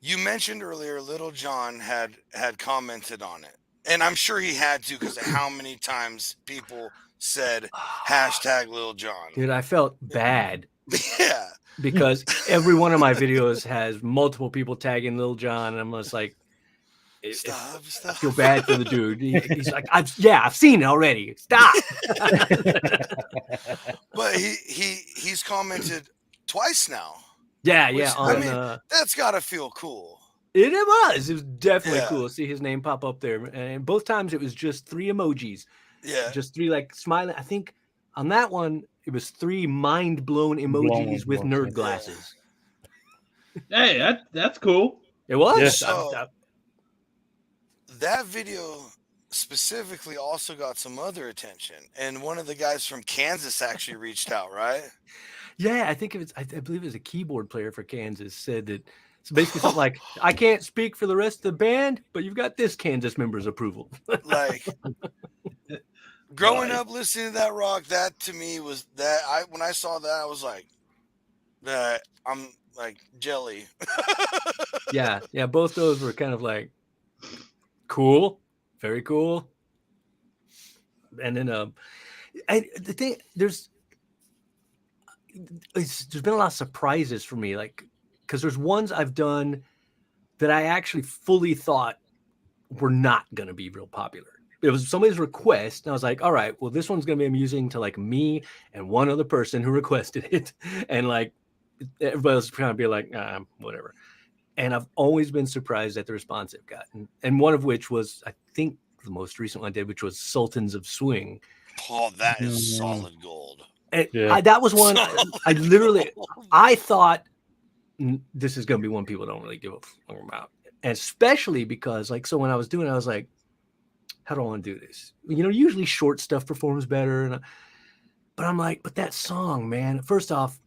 you mentioned earlier Little John had commented on it, and I'm sure he had to because of how many times people said #Little John. Dude, I felt bad. Yeah. Because every one of my videos has multiple people tagging Lil Jon, and I'm just like, Stop. I feel bad for the dude. He's like, I've seen it already. Stop. But he's commented twice now. Yeah. Which, On, I mean, that's gotta feel cool. It was definitely Yeah. cool to see his name pop up there. And both times it was just 3 emojis. Yeah. Just 3 like smiling. I think on that one, it was 3 mind-blown emojis with Blown nerd emojis. glasses. Hey, that's cool. It was. Yeah. So that video specifically also got some other attention, and one of the guys from Kansas actually reached out, right? Yeah, I think it was. I believe it was a keyboard player for Kansas said that. So basically, something like, "I can't speak for the rest of the band, but you've got this Kansas member's approval." Like, growing up listening to that rock, that to me was that when I saw that, I was like, that I'm like jelly. Yeah. Both those were kind of like cool, very cool. And then, the thing there's been a lot of surprises for me, like because there's ones I've done that I actually fully thought were not going to be real popular. It was somebody's request, and I was like, all right, well, this one's going to be amusing to like me and one other person who requested it, and like everybody else trying to be like, whatever. And I've always been surprised at the response I've gotten, and one of which was, I think, the most recent one I did, which was Sultans of Swing. Oh, that is solid gold. And that was one I literally, I thought this is going to be one people don't really give a fuck about. And especially because, like, so when I was doing it, I was like, how do I want to do this? You know, usually short stuff performs better. But I'm like, but that song, man, first off,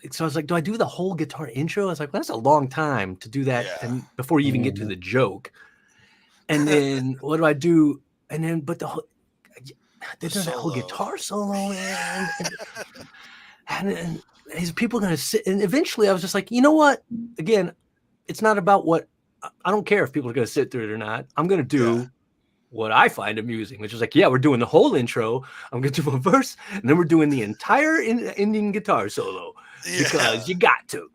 so I was like, do I do the whole guitar intro? I was like, well, that's a long time to do that. Yeah. And before you even get to the joke. And then what do I do? And then, but there's that whole guitar solo, man. And these people are going to sit. And eventually I was just like, you know what? Again, it's not about what, I don't care if people are going to sit through it or not. I'm going to do what I find amusing, which is like, yeah, we're doing the whole intro. I'm going to do a verse, and then we're doing the entire ending guitar solo because you got to.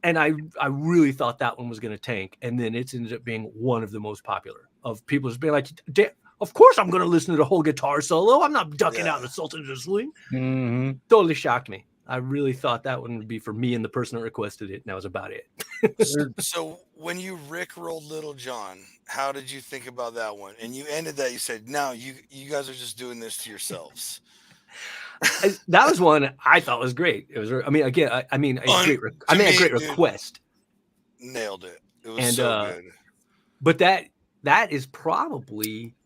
And I really thought that one was going to tank. And then it's ended up being one of the most popular of people just being like, of course I'm going to listen to the whole guitar solo. I'm not ducking out the Sultans of Swing. Mm-hmm. Totally shocked me. I really thought that one would be for me and the person that requested it. And that was about it. So when you rickrolled Little John, how did you think about that one? And you ended that, you said, no, you guys are just doing this to yourselves. That was one I thought was great. It was, I mean, again, a great request. Nailed it. It was so good. But that is probably,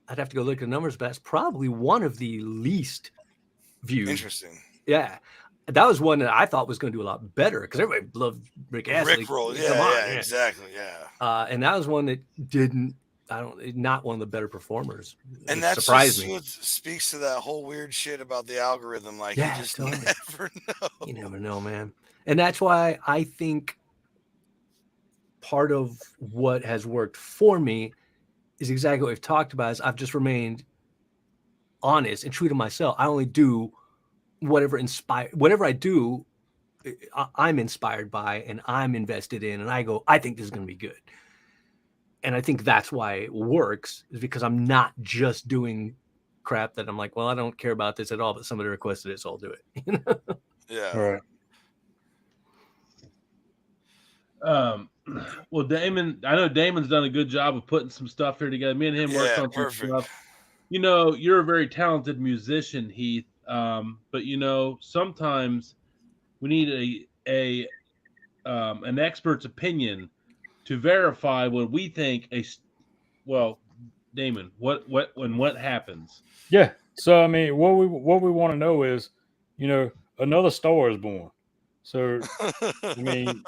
I'd have to go look at the numbers, but that's probably one of the least viewed. Interesting. Yeah. That was one that I thought was going to do a lot better because everybody loved Rick Astley. Rickroll, exactly, yeah. And that was one that not one of the better performers. And that surprised me. What speaks to that whole weird shit about the algorithm. Like, you just never know. You never know, man. And that's why I think part of what has worked for me is exactly what we've talked about. Is I've just remained honest and true to myself. I only do whatever I do, I'm inspired by and I'm invested in, and I go, I think this is going to be good. And I think that's why it works, is because I'm not just doing crap that I'm like, well, I don't care about this at all, but somebody requested it, so I'll do it. Yeah. All right. Well, Damon, I know Damon's done a good job of putting some stuff here together. Me and him worked on some stuff. You know, you're a very talented musician, Heath. But you know, sometimes we need an expert's opinion to verify what we think. Damon, what happens? Yeah. So I mean, what we want to know is, you know, another star is born. So I mean,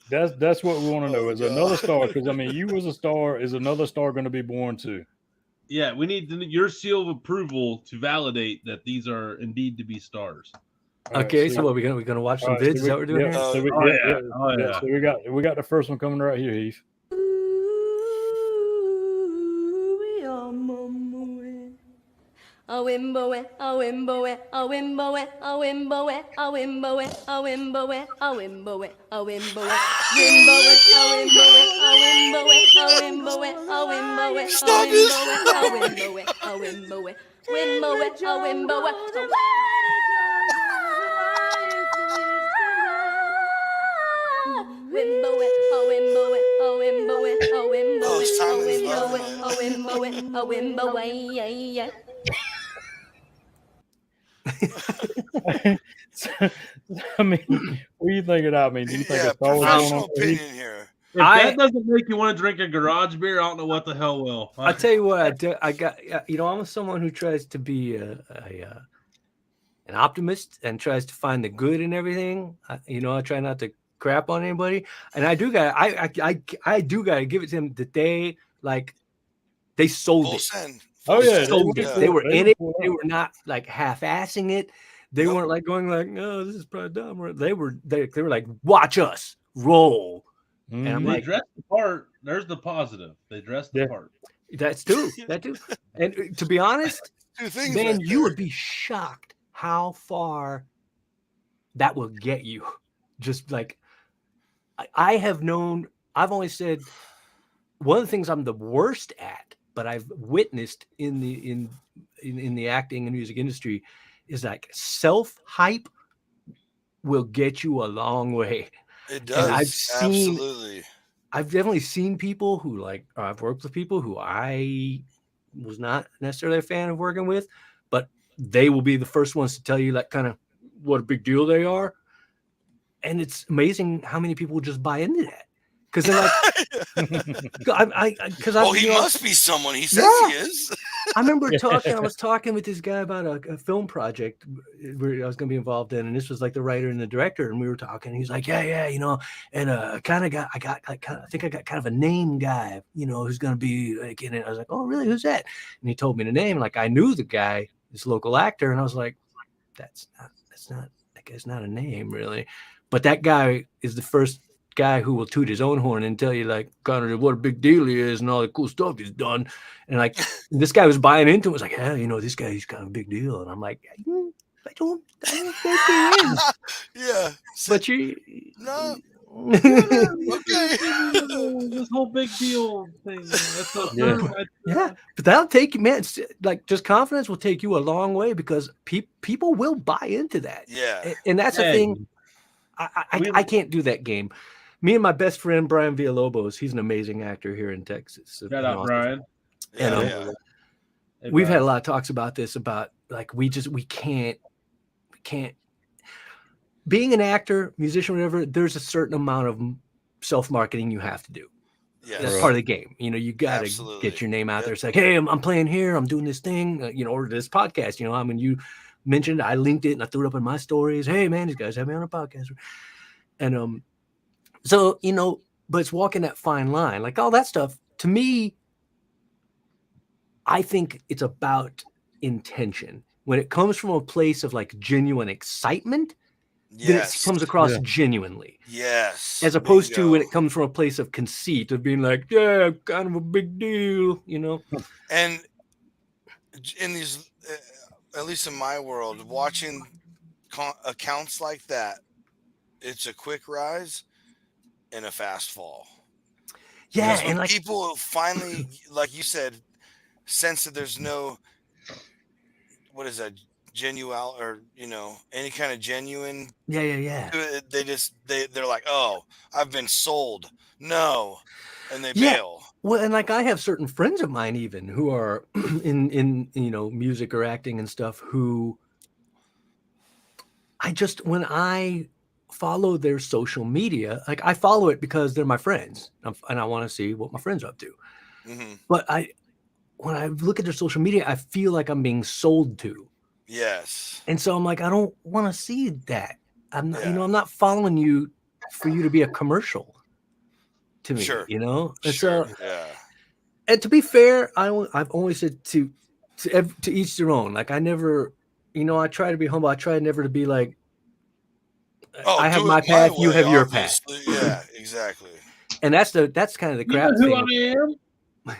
that's what we want to know is another star. Because I mean, you as a star, is another star going to be born too? Yeah, we need your seal of approval to validate that these are indeed to be stars. Okay, so what, we're gonna watch some vids? Is that what we're doing here? So we got the first one coming right here, Heath. a wimbo, a wimbo, a wimbo, a wimbo, a wimbo, a wimbo, a wimbo, a wimbo, Stop it! Oh, Simon's loving it. So, I mean, what do you think of that? I mean, do you think Yeah, it's all going professional on for you? opinion here. If that doesn't make you want to drink a garage beer, I don't know what the hell will. I'll tell you what, I got, I'm someone who tries to be an optimist and tries to find the good in everything. I try not to crap on anybody, and I do got, I do got to give it to them that they sold Full it. send. Oh Full yeah, send. sold it. Yeah. They were in it. pulled They up. were not like half-assing it. They Nope. weren't like going like, no, this is probably dumb. They were like, watch us roll. And I'm Mhm. They like, dressed the part. There's the positive. They dressed the Yeah. part. that's too. That too. And to be honest, Two things man, right you there. would be shocked how far that will get you. Just like I have known, I've always said one of the things I'm the worst at, but I've witnessed in the acting and music industry is like self-hype will get you a long way. It does. I've seen- Absolutely. I've definitely seen people who like, or I've worked with people who I was not necessarily a fan of working with, but they will be the first ones to tell you like kind of what a big deal they are. And it's amazing how many people just buy into that. Because they're like, Well, he must be someone. He says he is. I remember I was talking with this guy about a film project where I was going to be involved in, and this was like the writer and the director, and we were talking. He's like, yeah, and I think I got kind of a name guy, who's going to be like in it. I was like, oh, really? Who's that? And he told me the name. Like I knew the guy, this local actor, and I was like, that guy's not a name really, but that guy is the first guy who will toot his own horn and tell you like kind of what a big deal he is and all the cool stuff he's done. And like this guy was buying into it, was like, yeah, this guy, he's kind of a big deal. And I'm like, I don't think he is. Yeah. But you No. Okay. This whole big deal thing. That's so yeah, but that'll take you, man. It's like just confidence will take you a long way because people will buy into that. Yeah. And that's the thing. I can't do that game. Me and my best friend Brian Villalobos, he's an amazing actor here in Texas. Shout out, Brian. And we've had a lot of talks about this, about like we can't being an actor, musician, whatever. There's a certain amount of self-marketing you have to do. Yes. That's part of the game. You got to get your name out there. It's like, hey, I'm playing here. I'm doing this thing. Or this podcast. I mean, you mentioned, I linked it and I threw it up in my stories. Hey, man, these guys have me on a podcast. And so but it's walking that fine line, like all that stuff. To me, I think it's about intention. When it comes from a place of like genuine excitement, then it comes across genuinely. Yes. As opposed to when it comes from a place of conceit of being like, yeah, kind of a big deal, And in these, at least in my world, watching accounts like that, it's a quick rise and a fast fall. Yeah, and like people finally, like you said, sense that there's no, what is that, genuine or any kind of genuine. Yeah. They're like, oh, I've been sold. No, and they bail. Well, and like I have certain friends of mine even who are in music or acting and stuff who when I follow their social media, like I follow it because they're my friends and I want to see what my friends are up to. Mm-hmm. But when I look at their social media, I feel like I'm being sold to. Yes. And so I'm like, I don't want to see that. I'm not, I'm not following you for you to be a commercial to me, Sure. And sure. so, yeah. And to be fair, I've always said to each their own. Like I never, I try to be humble. I try never to be like, I have my path, you have your path. Yeah, exactly. And that's kind of the crap thing. Who I am.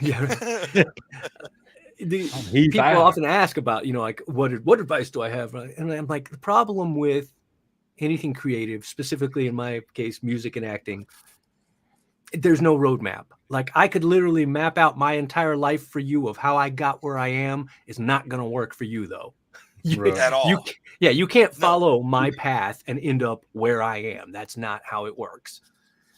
Yeah. Heath people out. often ask about, like what advice do I have? And I'm like, the problem with anything creative, specifically in my case, music and acting, there's no roadmap. Like I could literally map out my entire life for you of how I got where I am. It's not going to work for you though. Right. At all. You can't No. follow my path and end up where I am. That's not how it works.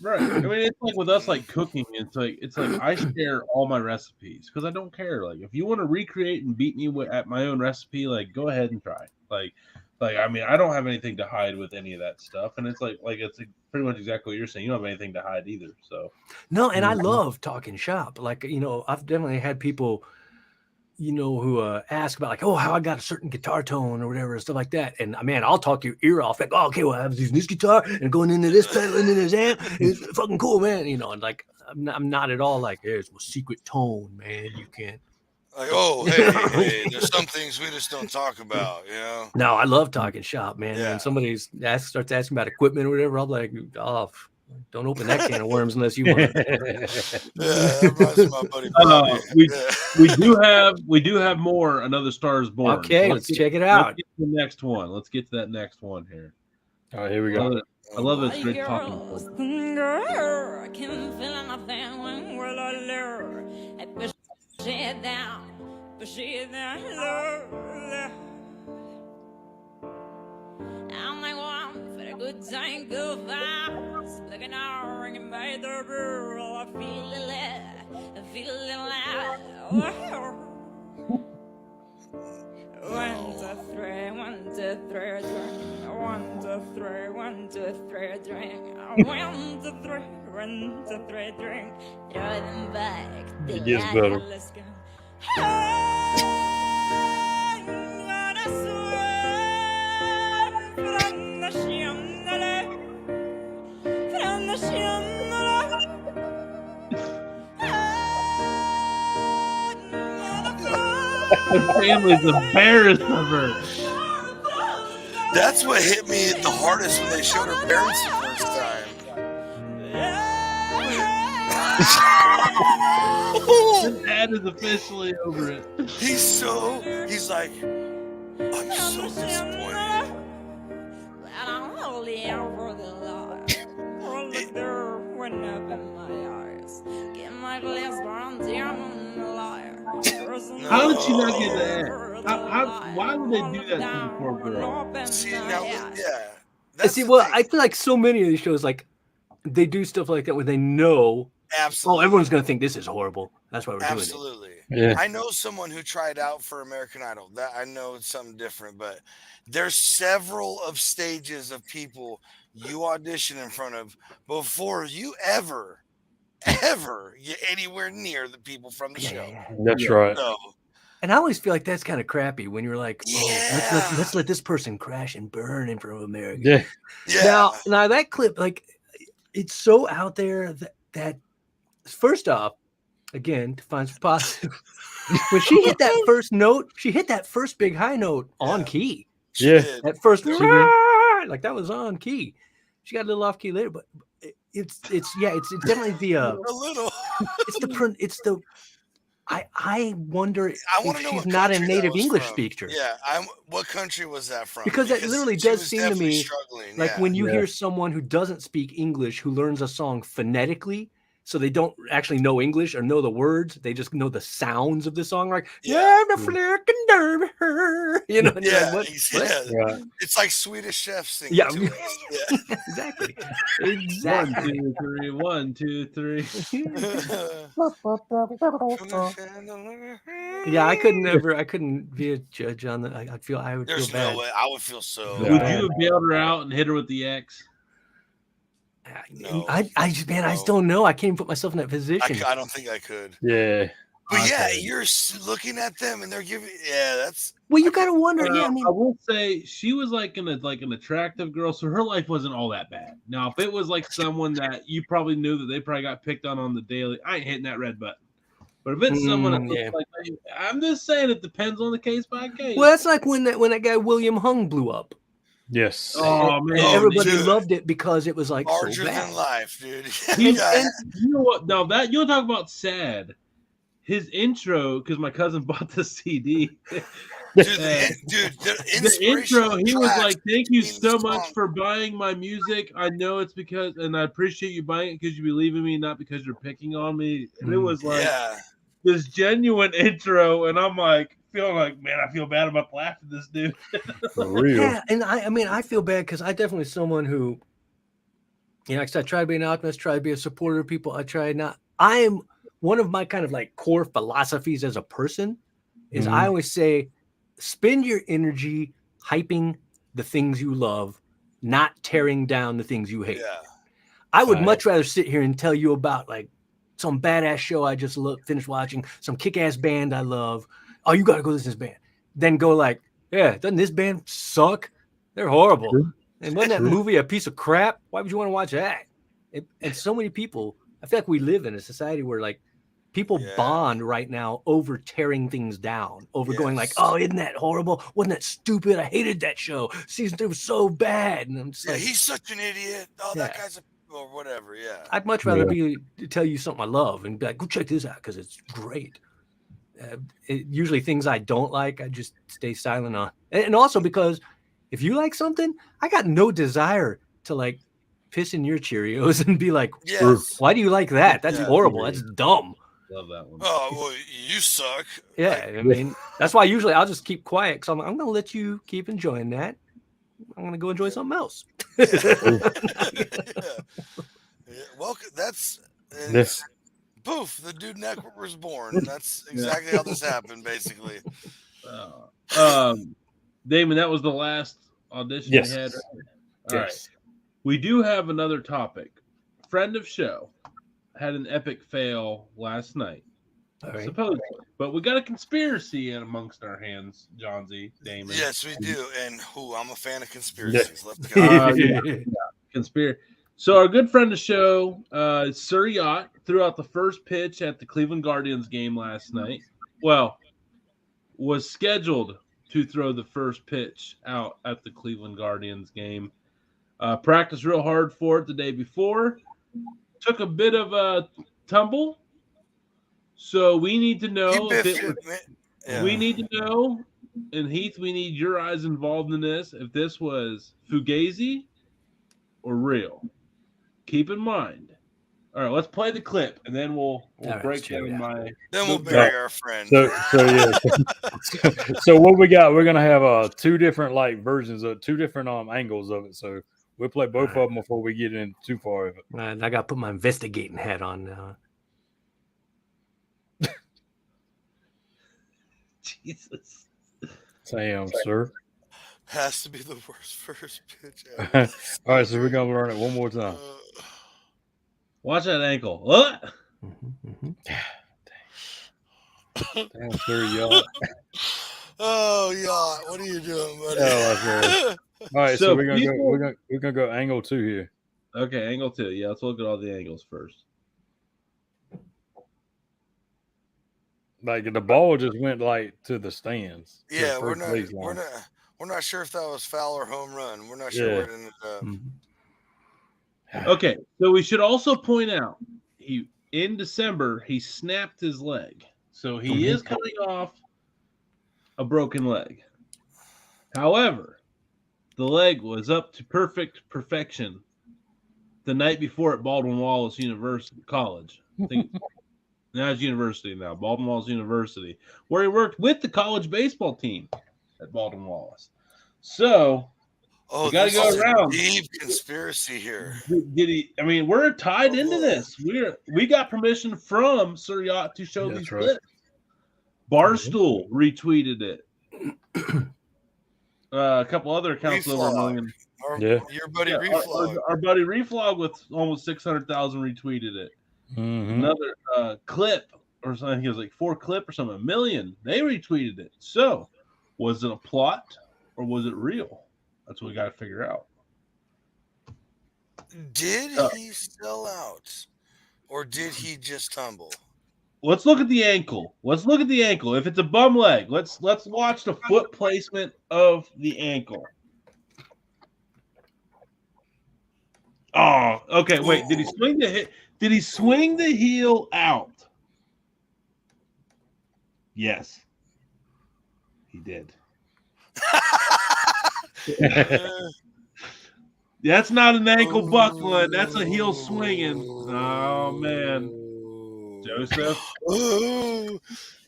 Right. I mean, it's like with us, like cooking. It's like I share all my recipes because I don't care. Like, if you want to recreate and beat me at my own recipe, like, go ahead and try. Like, I mean, I don't have anything to hide with any of that stuff, and it's like it's pretty much exactly what you're saying. You don't have anything to hide either. So No, and I love talking shop. Like, I've definitely had people, who ask about like, oh, how I got a certain guitar tone or whatever, stuff like that. And man, I'll talk your ear off. Like, oh, okay, well, I was using this guitar and going into this pedal and into this amp. It's fucking cool, man. And like, I'm not at all like, here's my secret tone, man. You can't. Like, oh, hey, there's some things we just don't talk about, No, I love talking shop, man. Yeah. When somebody starts asking about equipment or whatever, I'm like, oh, don't open that can of worms unless you want. Yeah, that reminds me of my buddy Bobby. we do have more. Another Star is Born. Okay, let's check it out. Let's get to the next one. Let's get to that next one here. All right, here we go. I love this great talking. Girl, I can't feel nothing when we're alone. I push it down, low. I'm like one for a good time, go fast. Looking out, ringing by the girl. I feel it loud. Oh. 1, 2, 3, 1, 2, 3, drink. 1, 2, 3, 1, 2, 3, drink. 1, 2, 3, 1, 2, 3, drink. Throw them back. It gets better. Let's go. I'm gonna swim from the chandelier, from the chandelier. The family's embarrassed of her. That's what hit me the hardest when they showed her parents the first time. His dad is officially over it. He's like, I'm so disappointed. How did she not get that? Why would they do that to the poor girl? See, now, See, well, I feel like so many of these shows, like, they do stuff like that where they know, absolutely. oh, everyone's going to think this is horrible. That's why we're doing it. Absolutely. Yeah. I know someone who tried out for American Idol. That I know it's something different, but there's several of stages of people you audition in front of before you ever get anywhere near the people from the show. That's right. So, And I always feel like that's kind of crappy when you're like, oh, Yeah. let's let this person crash and burn in front of America. Yeah. yeah. Now that clip, like, it's so out there that first off, again, to find some positive, when she hit that first note, she hit that first big high note on key. She Yeah. did. That first, did. like that was on key. She got a little off key later, but it's definitely the A little. it's the I wonder I want if to know she's what not a country that native was English from. speaker. Yeah, what country was that from? Because that literally she does was seem to definitely me struggling. like yeah. when you Yeah. hear someone who doesn't speak English who learns a song phonetically, so they don't actually know English or know the words, they just know the sounds of the song, like Yeah. the flicking derby, you know. And you're Yeah, like, what? Right. it's like Swedish Chef singing. Yeah. to us. Yeah. Exactly. 1, Exactly. 2, 3. 1, 2, 3. Yeah, I couldn't be a judge on that. I would feel There's bad. no way. I would feel so. Yeah. Would bad. you have bailed her out and hit her with the X? No. I just don't know. I can't even put myself in that position. I don't think I could. Yeah. But yeah, Okay. you're looking at them and they're giving. Yeah, that's. Well, you gotta wonder. Yeah, I mean, I will say she was like an attractive girl, so her life wasn't all that bad. Now, if it was like someone that you probably knew that they probably got picked on the daily, I ain't hitting that red button. But if it's someone that looks yeah. like, I'm just saying it depends on the case by case. well, that's like when that guy William Hung blew up. Yes. Oh And man, everybody dude. loved it because it was like Larger so bad. than life, dude. He- Yeah. you know what? Now that you'll talk about sad. his intro, because my cousin bought the CD. Dude, the the intro, inspirational he was tracks like, "Thank you between the so much songs. for buying my music. I know it's because, and I appreciate you buying it because you believe in me, not because you're picking on me." And it was like Yeah. this genuine intro, and I'm like feeling like, man, I feel bad about laughing at this dude. For real. Yeah, and I mean, I feel bad because I definitely someone who, you know, like I said, I try to be an optimist, try to be a supporter of people. I try not. I am one of my kind of like core philosophies as a person is I always say, spend your energy hyping the things you love, not tearing down the things you hate. Yeah. I would Right. much rather sit here and tell you about like some badass show I just finished watching, some kick-ass band I love. Oh, you got to go listen to this band. Then go like, yeah, doesn't this band suck? They're horrible. True. And wasn't that movie a piece of crap? Why would you want to watch that? And so many people, I feel like we live in a society where like people Yeah. bond right now over tearing things down, over going like, Yes. oh, isn't that horrible? Wasn't that stupid? I hated that show. Season 3 was so bad. And I'm just Yeah, like, he's such an idiot. Oh, that Yeah. guy's or whatever. Yeah. I'd much rather tell you something I love and be like, go check this out because it's great. Usually things I don't like, I just stay silent on. And also because if you like something, I got no desire to like piss in your Cheerios and be like, Yes. why do you like that? That's Yeah. horrible. That's dumb. Love that one. Oh, well, you suck. Yeah, I mean, that's why usually I'll just keep quiet because I'm going to let you keep enjoying that. I'm going to go enjoy something else. Yeah. Well, that's This poof. The dude neck was born. That's exactly how this happened, basically. Damon, that was the last audition Yes. we had. All right. yes. We do have another topic. Friend of show had an epic fail last night, All right. supposedly. But we got a conspiracy in amongst our hands, John Z. Damon. Yes, we do. And I'm a fan of conspiracies. Let's go. Conspiracy. So our good friend of show, Sir Yacht, threw out the first pitch at the Cleveland Guardians game last night. Well, was scheduled to throw the first pitch out at the Cleveland Guardians game. Practiced real hard for it the day before. Took a bit of a tumble. So we need to know if it was, we need to know, and Heath, we need your eyes involved in this, if this was fugazi or real. Keep in mind. All right, let's play the clip, and then we'll right, break check it down out. my. Then we'll bury our friend. So yeah. So what we got? We're gonna have two different like versions of two different angles of it. So we'll play both of them before we get in too far of it. I got to put my investigating hat on now. Jesus. Sam, sir. Has to be the worst first pitch ever. All right, so we're gonna learn it one more time. Watch that ankle. What? Damn, sir, y'all. Oh, yeah. What are you doing, buddy? Oh, all right, so So we're gonna people- we're gonna go angle 2 here. Okay, angle 2. Yeah, let's look at all the angles first. Like the ball just went like to the stands. to the Yeah, we're first not, base we're line. not, we're not sure if that was foul or home run. We're not sure Yeah. where it ended up. Okay, so we should also point out in December he snapped his leg, so he is coming off a broken leg. However, the leg was up to perfection the night before at Baldwin Wallace University College. I think now it's university now, Baldwin Wallace University, where he worked with the college baseball team at Baldwin Wallace. So Oh, we gotta this go is around. a deep conspiracy here. did he? I mean, we're tied into this. We got permission from Sir Yacht to show That's these right. clips. Barstool retweeted it. A couple other accounts over a Reflog. million. Your buddy Yeah, Reflog. our buddy Reflog with almost 600,000 retweeted it. Mm-hmm. Another clip or something. He was like 4 clip or something. 1 million. They retweeted it. So, was it a plot or was it real? That's what we got to figure out. Did he sell out? Or did he just tumble? Let's look at the ankle. If it's a bum leg, let's watch the foot placement of the ankle. Oh, okay. Wait, did he swing the hit? Did he swing the heel out? Yes, he did. That's not an ankle buckling. That's a heel swinging. Oh man, Joseph.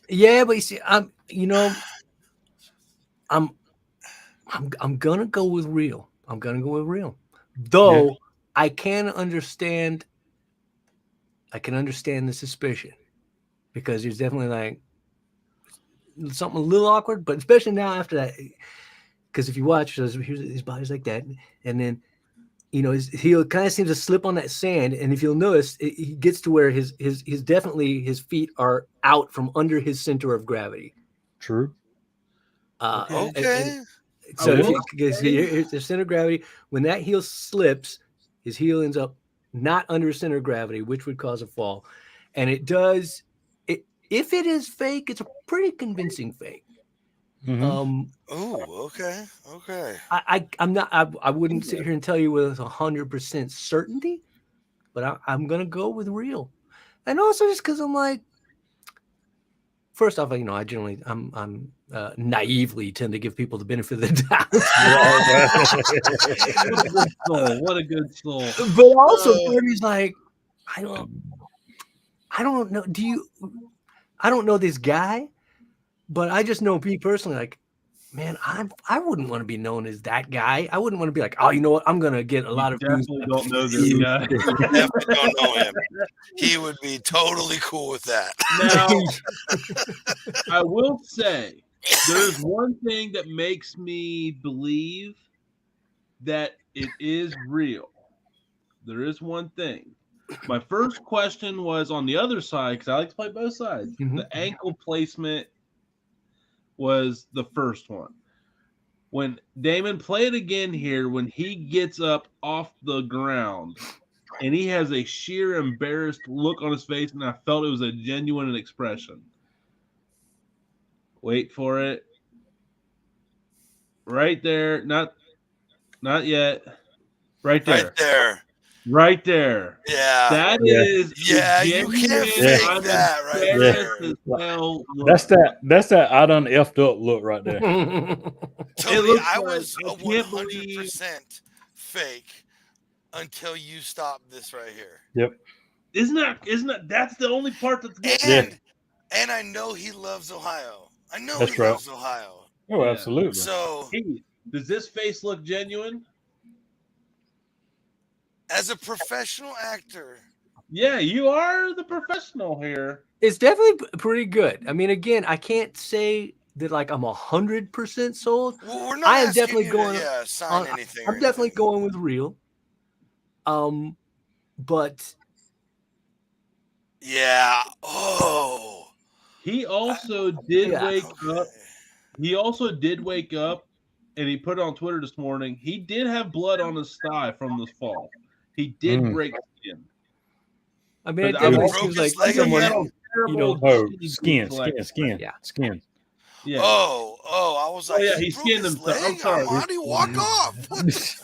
Yeah, but you see, I'm gonna go with real. I'm gonna go with real. Though I can understand the suspicion, because there's definitely like something a little awkward, but especially now after that, because if you watch, his body's like that, and then his heel kind of seems to slip on that sand, and if you'll notice, he gets to where his definitely his feet are out from under his center of gravity. True. Okay. So because here's the center of gravity, when that heel slips, his heel ends up not under center of gravity, which would cause a fall. And it does. If it is fake, it's a pretty convincing fake. Mhm. Okay. I'm not. I wouldn't sit here and tell you with 100% certainty, but I'm gonna go with real. And also just because I'm like, first off, I generally I'm naively tend to give people the benefit of the doubt. What a good soul. But also, Bernie's like, I don't know. I don't know this guy, but I just know me personally. Like, man, I wouldn't want to be known as that guy. I wouldn't want to be like, oh, you know what? I'm gonna get a lot of views. Definitely don't know this guy. Definitely don't know him. He would be totally cool with that. Now, I will say, there's one thing that makes me believe that it is real. There is one thing. My first question was on the other side, because I like to play both sides. Mhm. The ankle placement was the first one. When Damon, play it again here, when he gets up off the ground and he has a sheer embarrassed look on his face, and I felt it was a genuine expression. Wait for it. Right there. Not yet. Right there. Right there. Right there. Yeah. That Yeah. is Yeah, you can't fake that right there. That's that I done effed up look right there. Tony, looks I like- was I a can't 100% fake until you stopped this right here. Yep. Isn't that that's the only part that's good? And I know he loves Ohio. I know That's he right. loves Ohio. Oh, Yeah. absolutely. So Hey, does this face look genuine? as a professional actor, Yeah, you are the professional here. It's definitely pretty good. I mean, again, I can't say that like I'm 100% sold. well, we're not I am asking definitely you going. to sign anything. I'm definitely going with real. But yeah. Oh. He also did yeah. wake up. He also did wake up, and he put it on Twitter this morning. He did have blood on his thigh from this fall. He did break skin. I mean, it But definitely broke seems his like leg someone. again? Oh, skin. Yeah. Skin. Yeah. Oh, I was like, yeah, he he broke skinned his himself. leg? I'm sorry. How do you walk off? What the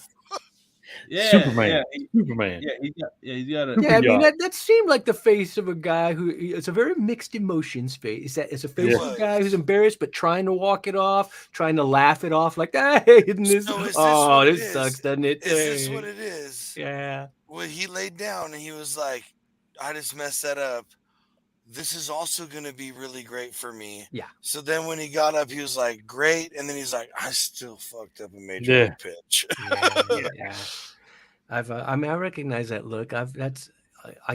Yeah. Superman. Yeah, Superman. he's got it. Yeah, I mean yacht. that seemed like the face of a guy who it's a very mixed emotions face. It's a face of a guy who's embarrassed but trying to walk it off, trying to laugh it off, like isn't this? So is this Oh, what it this is? sucks, doesn't it? Is this what it is? Yeah. Well, he laid down and he was like, I just messed that up. This is also going to be really great for me. Yeah. So then when he got up, he was like, great. And then he's like, I still fucked up a major league pitch. Yeah. I mean, I recognize that look. I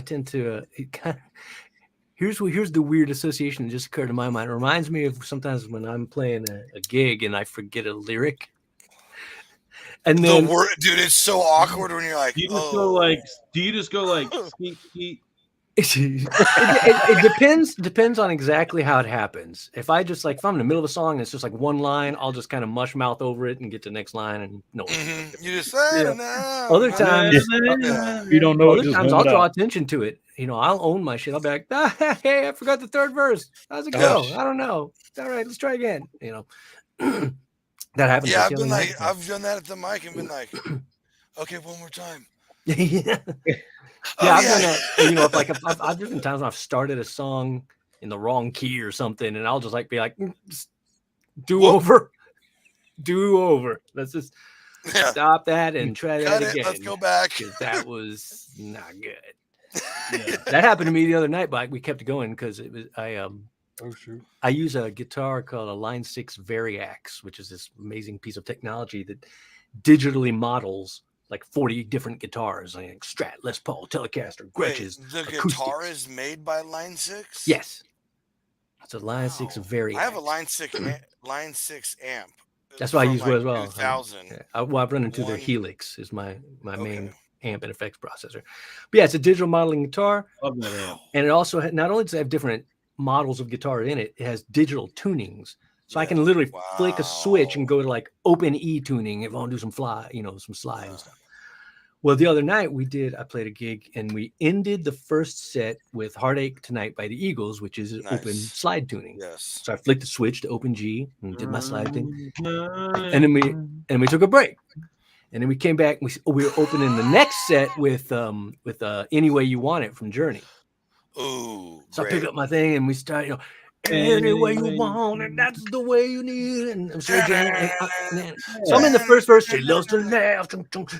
tend to here's the weird association that just occurred to my mind. It reminds me of sometimes when I'm playing a gig and I forget a lyric. And then the word, dude, it's so awkward when you're like, do you just go like skeet skeet? it depends on exactly how it happens. If I'm in the middle of a song and it's just like one line, I'll just kind of mush mouth over it and get to the next line and no. You just say Other times you don't know. Other times I'll draw attention to it. I'll own my shit. I'll be like, hey, I forgot the third verse. How's it go? I don't know. All right, let's try again. That happens. Yeah, I've done that at the mic and been like, okay, one more time. Yeah. Yeah, I've done that. If there's been times when I've started a song in the wrong key or something, and I'll just like be like, do over. Let's just Yeah. stop that and try Cut that it. again. Let's go back. 'Cause that was not good. That happened to me the other night, but we kept going because it was Oh shoot. I use a guitar called a Line 6 Variax, which is this amazing piece of technology that digitally models like 40 different guitars, like Strat, Les Paul, Telecaster, Wait, Gretsch's. the acoustics. guitar is made by Line 6? Yes. It's a Line 6 Wow. Variax. I have a Line 6 amp. That's what I from, use like, as well. 2000. Yeah. I've run into their One- Helix is my Okay. main amp and effects processor. But yeah, it's a digital modeling guitar. Love that amp. And it also not only does it have different models of guitar in it, it has digital tunings. So I Yeah. can literally flick a switch and Wow. go to like open E tuning if I want to do some some slide and stuff. Well, the other night I played a gig and we ended the first set with Heartache Tonight by the Eagles, which is open Nice. slide tuning. Yes. So I flicked the switch to open G and did my slide thing. And And then we took a break. And then we came back and we were opening the next set with Any Way You Want It from Journey. Ooh. So great. I picked up my thing and we started, any way you want it, that's the way you need it. And I'm so jamming. So I'm in the first verse. She loves to laugh.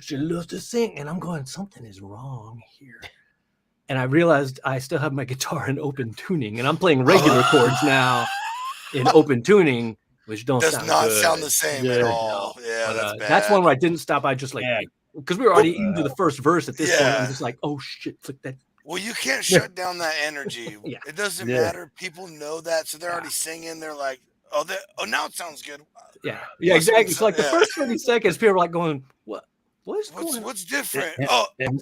She loves to sing. And I'm going, something is wrong here. And I realized I still have my guitar in open tuning. And I'm playing regular chords now in open tuning, which don't Does sound not good. sound the same at Yeah. all. Yeah, But, that's bad. that's one where I didn't stop. I just because we were already into the first verse at this point. I'm Yeah. just like, oh shit, flick that. Well, you can't shut down that energy. Yeah. It doesn't Yeah. matter. People know that, so they're already singing. They're like, oh, now it sounds good. Yeah, What's- exactly. It's like the yeah. first 30 seconds, people are like going, what's going on? What's different? Yeah. Oh, Yeah. was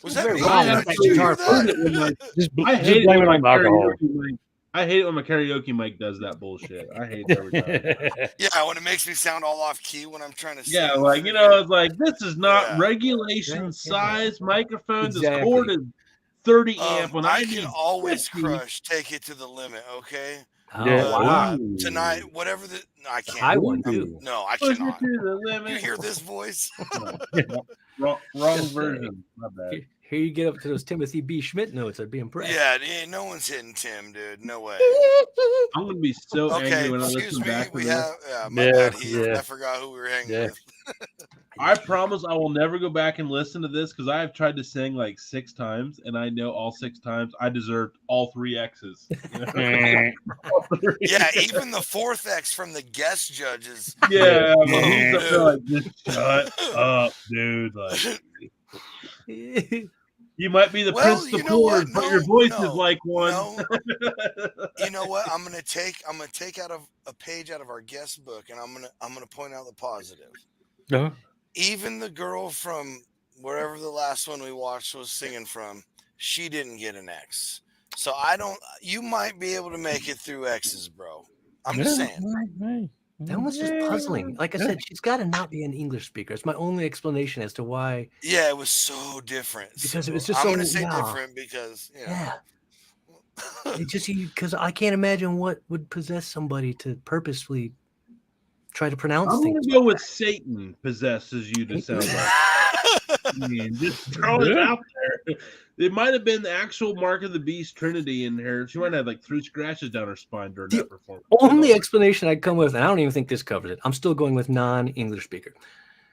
It's that very me? wrong. Did It's like you hear guitar that? Just I just hate it blame when it on my alcohol. karaoke mic. I hate it when my karaoke mic does that bullshit. I hate it every time. Yeah, when it makes me sound all off key when I'm trying to sing. Yeah, like it's like this is not Yeah. regulation Yeah. size microphone. Exactly. This cord is 30 amp. When I I can need always 50. crush Take It to the Limit, okay? Oh, Yeah. wow. Ooh. Tonight, whatever no, I I can't. won too. No, I Push it cannot. to the You limit. hear this voice? Wrong Just version. My bad. Here you get up to those Timothy B. Schmidt notes. I'd be impressed. Yeah, no one's hitting Tim, dude. No way. I'm gonna be so Okay, angry when I excuse listen me. back to We this. have my Yeah, bad, Heath. yeah. I forgot who we were hanging Yeah. with. I promise I will never go back and listen to this because I have tried to sing like 6 times, and I know all 6 times I deserved all 3 X's. You know? All 3. Yeah, even the fourth X from the guest judges. Yeah, but he's up there like, just shut up, dude. Like, you might be the Well, prince you of know what? chords, but No, your voice is no, like one. No. You know what? I'm gonna take out of a page out of our guest book, and I'm gonna point out the positive. Uh-huh. Even the girl from wherever the last one we watched was singing from, she didn't get an X. So you might be able to make it through X's, bro. I'm just saying. That one's just puzzling. Like I said, she's got to not be an English speaker. It's my only explanation as to why. Yeah, it was so different. Because it was So just I'm so gonna say yeah. different because Yeah. It just because I can't imagine what would possess somebody to purposefully try to pronounce I'm things. gonna go with Satan possesses you to sound like. I mean, just throw it out there. It might have been the actual Mark of the Beast Trinity in her. She might have like 3 scratches down her spine during that performance. Only explanation I'd come with, and I don't even think this covers it. I'm still going with non-English speaker.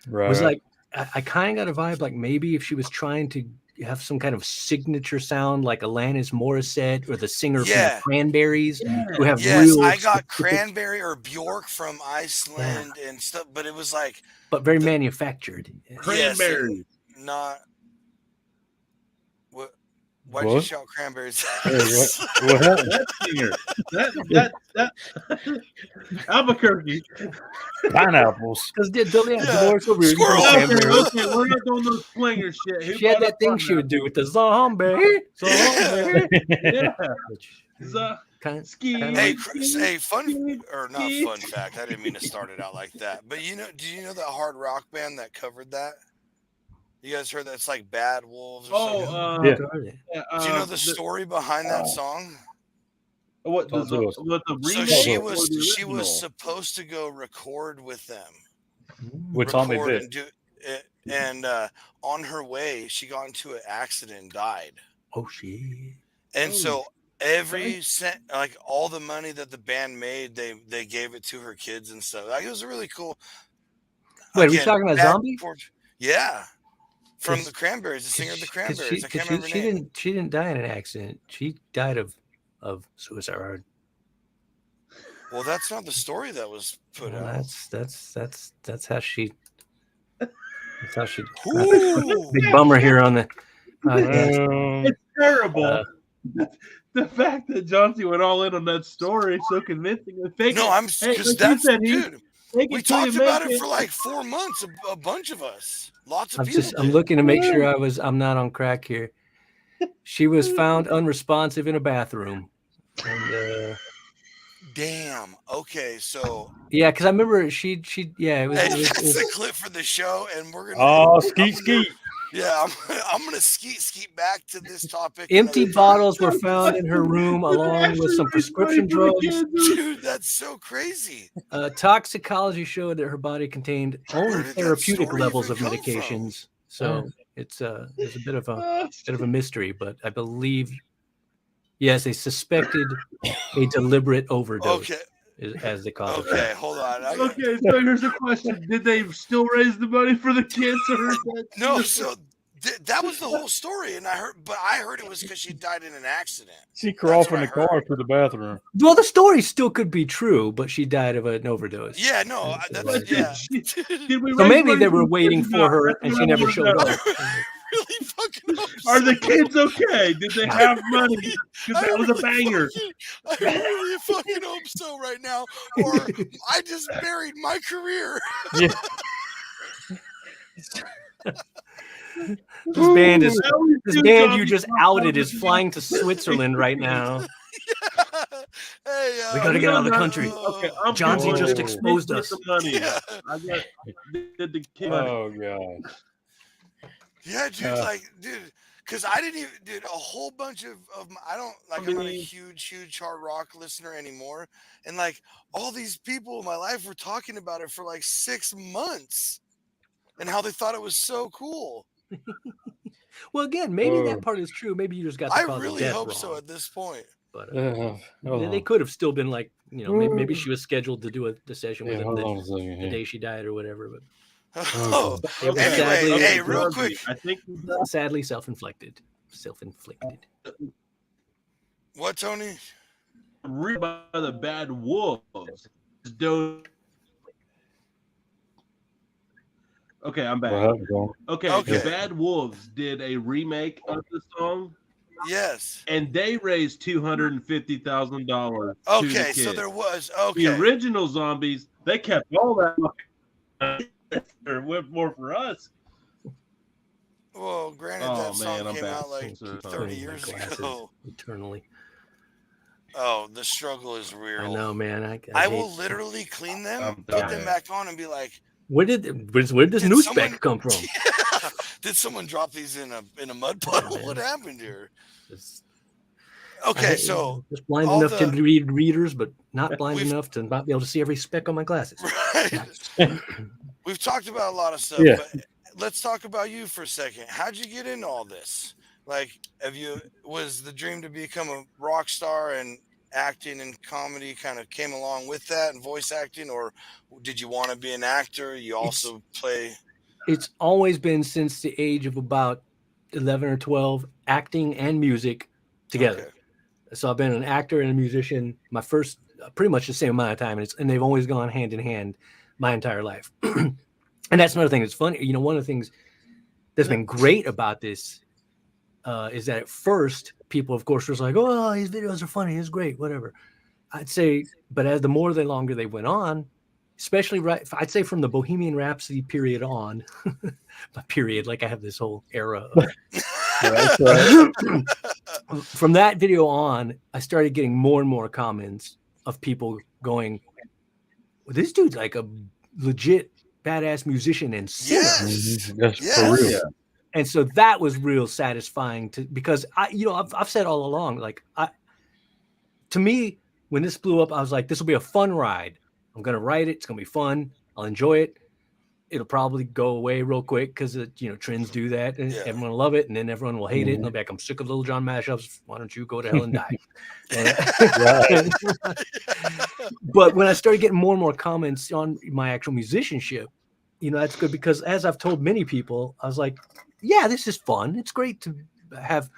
Right. Was like I kind of got a vibe like maybe if she was trying to have some kind of signature sound like Alanis Morissette or the singer from the Cranberries who have real I got specific, Cranberry or Bjork from Iceland and stuff, but it was like but very manufactured. Cranberries. Not what? Why'd you What? shout Cranberries? What happened? That singer. That Albuquerque. Pineapples. Because Squirrel. Okay, we're not doing those flinger shit. Who She had brought that up thing she would do with the zombie. Yeah. Kind Hey, fun or not fun fact? I didn't mean to start it out like that. But did you know that hard rock band that covered that? You guys heard that's like Bad Wolves or something? Yeah. Do you know the story behind that song? What Talk to us. what the So remake or the she original? was supposed to go record with them. With Tommy record Pitt. and do it, and on her way she got into an accident and died. Oh shit. And so every cent, like all the money that the band made, they gave it to her kids and stuff. Like it was really cool. Wait, are we Again, talking about bad Zombie? yeah, from the 'Cause- Cranberries, the singer of the Cranberries. I can't Because remember she her name. didn't die in an accident. She died of suicide. Or, Well, that's not the story that was put well, out. that's how she. That's how she. Ooh. Big bummer here on the. It's terrible. Uh, The fact that John C went all in on that story so convincingly. No, I'm because like that's you said, dude. Take We it till you talked about make it for like 4 months. A bunch of us, lots of I'm people. just. I'm did. looking to make sure I'm not on crack here. She was found unresponsive in a bathroom. And, Damn. Okay, so yeah, because I remember she. Yeah, it was. hey, It was, that's it was the clip for the show, and we're gonna. Oh, Skeet. Yeah, I'm gonna skeet back to this topic. empty another time. bottles were found in her room along with some prescription drugs. Dude, that's so crazy. Toxicology showed that her body contained only Where did that therapeutic story levels even of come from? medications. So it's there's a bit of a mystery, but I believe yes, they suspected a deliberate overdose. Okay. As they call it. Okay, hold on. Okay, so here's a question: did they still raise the money for the kids, or is that No, so that was the whole story, and I heard it was because she died in an accident. She crawled from That's the what I car heard. to the bathroom. Well, the story still could be true, but she died of an overdose. Yeah, no, that's yeah. Did we So raise maybe money they for were the waiting kids or for not? her That's and what she I never wanna showed know. up. Really fucking hope Are so. the kids okay? Did they have money? Because that was a banger. I really fucking hope so right now, or I just buried my career. Yeah. This band is That was this too band zombie you just stuff. outed is flying to Switzerland right now. Hey, We gotta get out of the country. Okay, I'm John C good. just Did the exposed kids us. get the money. Yeah. I got. Did the kid? Oh god. Yeah, dude, dude, because I didn't even, dude, a whole bunch of I don't, like, I'm not a huge hard rock listener anymore. And, like, all these people in my life were talking about it for, like, 6 months and how they thought it was so cool. Well, again, maybe Oh. that part is true. Maybe you just got the I cause of really death hope wrong. so at this point. But Oh. they could have still been like, maybe she was scheduled to do the session with Yeah, him hold on a second the here. day she died or whatever. But Oh, it was anyway, sadly, hey, real quick. I think sadly self-inflicted. Self-inflicted. What, Tony? read by the Bad Wolves. Don't. Okay, I'm back. Okay, Okay. the Bad Wolves did a remake of the song, Yes. and they raised $250,000. Okay, so there was, The okay. original Zombies, they kept all that. Or went more for us. Well, granted, Oh, that song man, I'm came back. out like So 30 Closing my years glasses ago. eternally. Oh, the struggle is real. I know, man. I hate- will literally clean them, I'm put dying. them back on, and be like, Where did this Did new someone- spec come from? yeah, did someone drop these in a mud puddle? man. What happened here? It's- Okay, so just blind all enough to the- read readers, but not blind We've- enough to not be able to see every speck on my glasses. right, we've talked about a lot of stuff, Yeah. but let's talk about you for a second. How'd you get into all this? Like, was the dream to become a rock star and acting and comedy kind of came along with that and voice acting, or did you want to be an actor? You also play. It's always been since the age of about 11 or 12, acting and music together. Okay. So I've been an actor and a musician my first pretty much the same amount of time, and they've always gone hand in hand my entire life. And that's another thing that's funny. One of the things that's been great about this is that at first people, of course, was like, "Oh, his videos are funny. It's great, whatever." I'd say, but as the longer they went on, especially I'd say from the Bohemian Rhapsody period on, a period, like I have this whole era. That's right. From that video on, I started getting more and more comments of people going, well, "This dude's like a legit badass musician and singer." Yes. That's Yes. for real. And so that was real satisfying because I've said all along, like to me, when this blew up, I was like, this will be a fun ride. I'm going to write it. It's going to be fun. I'll enjoy it. it'll probably go away real quick because trends do that, and Yeah. everyone will love it, and then everyone will hate it, and they'll be like, "I'm sick of Little John mashups. Why don't you go to hell and die?" But when I started getting more and more comments on my actual musicianship, that's good, because as I've told many people, I was like, "Yeah, this is fun. It's great to have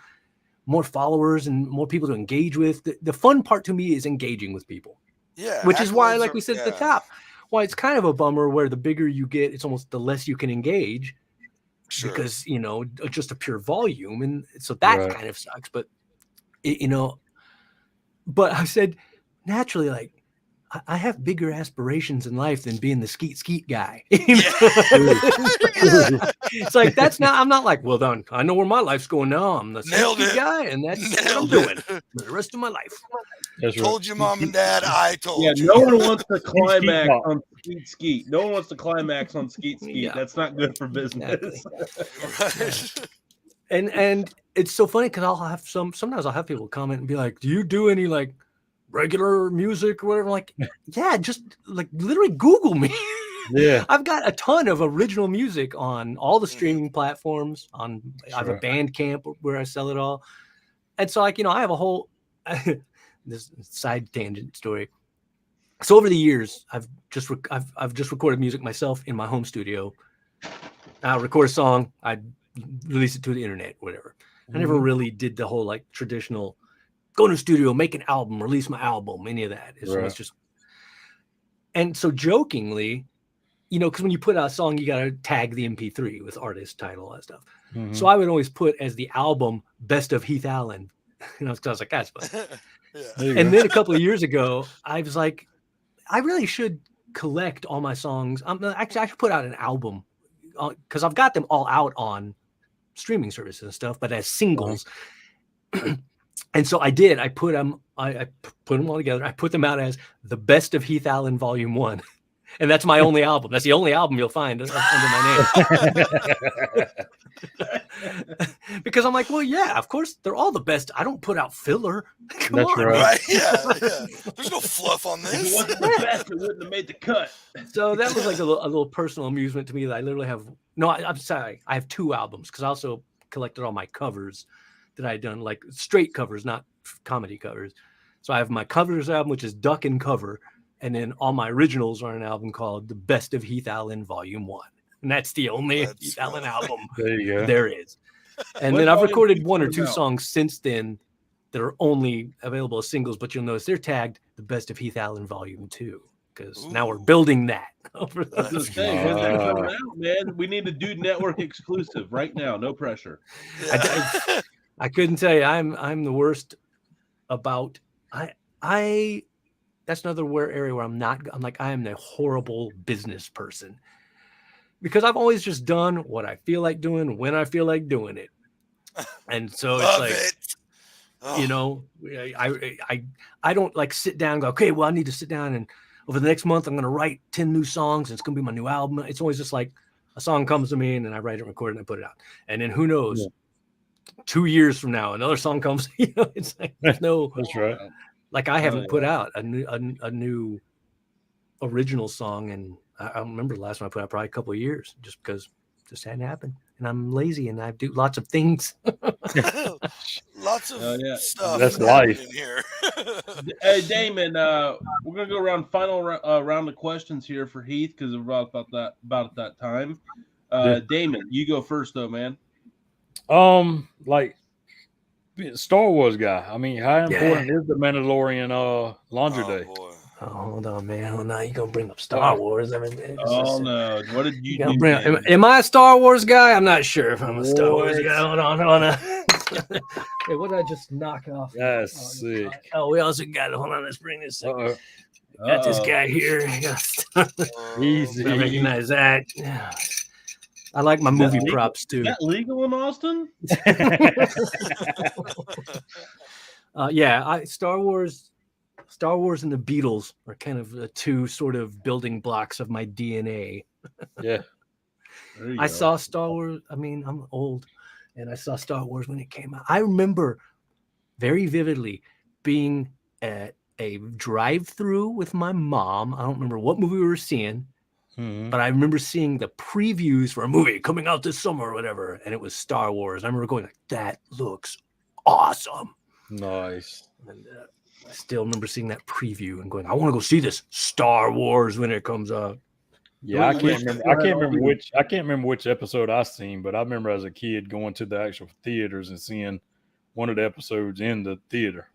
more followers and more people to engage with." The fun part to me is engaging with people. Yeah, Which is why, accolades like are- we said at the yeah. top, why it's kind of a bummer where the bigger you get, it's almost the less you can engage, Sure. because just a pure volume, and so that Right. kind of sucks. But but I said, naturally, like, I have bigger aspirations in life than being the Skeet Skeet guy. It's like, I'm not like, well done, I know where my life's going now. I'm the Skeet Nailed Skeet it. guy, and that's what I'm Nailed doing it. for the rest of my life. That's right. Told you, mom and dad. I told Yeah, you. no one wants to climax Pop. on Skeet Skeet. No one wants to climax on Skeet Skeet. Yeah. That's not good for business. Exactly. Right. And it's so funny because sometimes I'll have people comment and be like, "Do you do any like regular music or whatever?" I'm like, yeah, just like literally Google me. Yeah. I've got a ton of original music on all the streaming platforms. I have a Sure. Bandcamp where I sell it all. And so, like, I have a whole this side tangent story. So over the years, I've just recorded music myself in my home studio. I'll record a song, I'd release it to the internet, whatever. I never really did the whole like traditional go to the studio, make an album, release my album, any of that. So it's just, and so jokingly, because when you put out a song, you got to tag the MP3 with artist title, all that stuff. So I would always put as the album "Best of Heath Allyn," I was like, that's fun. And then a couple of years ago, I was like, I really should collect all my songs. Actually, I should put out an album, because I've got them all out on streaming services and stuff, but as singles. And so I did. I put them all together. I put them out as the Best of Heath Allyn Volume 1. And that's my only album. That's the only album you'll find under my name. Because I'm like, well, yeah, of course, they're all the best. I don't put out filler. Come on. Right. Yeah. There's no fluff on If it this. wasn't the best, it wouldn't have made the cut. So that was like a little personal amusement to me that I literally have. No, I'm sorry. I have 2 albums because I also collected all my covers that I had done, like straight covers, not comedy covers. So I have my covers album, which is Duck and Cover. And then all my originals are an album called The Best of Heath Allyn Volume 1. And that's the only Heath Allyn album there is. And then I've recorded 1 or 2 songs since then that are only available as singles, but you'll notice they're tagged The Best of Heath Allyn Volume 2, because now we're building that. When's that coming out, man? We need to do network exclusive right now. No pressure. I couldn't tell you. I'm the worst about that's another area where I'm like, I am a horrible business person, because I've always just done what I feel like doing when I feel like doing it. And so it's like, I don't like sit down and go, okay, well, I need to sit down and over the next month, I'm going to write 10 new songs. And it's going to be my new album. It's always just like a song comes to me and then I write it, record it, and I put it out. And then who knows, 2 years from now, another song comes, it's like, there's no, that's right. Like I haven't put out a new original song, and I don't remember the last one I put out, probably a couple of years, just because it just hadn't happened. And I'm lazy, and I do lots of things. Lots of stuff. That's life. In here. Hey, Damon, we're gonna go around final round of questions here for Heath, because we're about at that time. Damon, you go first, though, man. Like Star Wars guy. I mean, how important is the Mandalorian laundry day? Boy. Oh, hold on, man. Hold on. You're going to bring up Star Wars. I mean, no. What did you do? Am I a Star Wars guy? I'm not sure if I'm a Star Wars guy. Hold on. Hey, what did I just knock off? That's sick. Oh, we also got, hold on, let's bring this up. Got this guy here. Easy. I recognize that. I like my movie props too. Is that legal in Austin? Star Wars and the Beatles are kind of the 2 sort of building blocks of my DNA. Yeah. I saw Star Wars. I mean, I'm old, and I saw Star Wars when it came out. I remember very vividly being at a drive-through with my mom. I don't remember what movie we were seeing. Mhm. But I remember seeing the previews for a movie coming out this summer or whatever, and it was Star Wars. I remember going like, that looks awesome. Nice. And I still remember seeing that preview and going, I want to go see this Star Wars when it comes out. Yeah, I Don't can't wish remember. you I had can't all remember these- which episode I seen, but I remember as a kid going to the actual theaters and seeing one of the episodes in the theater.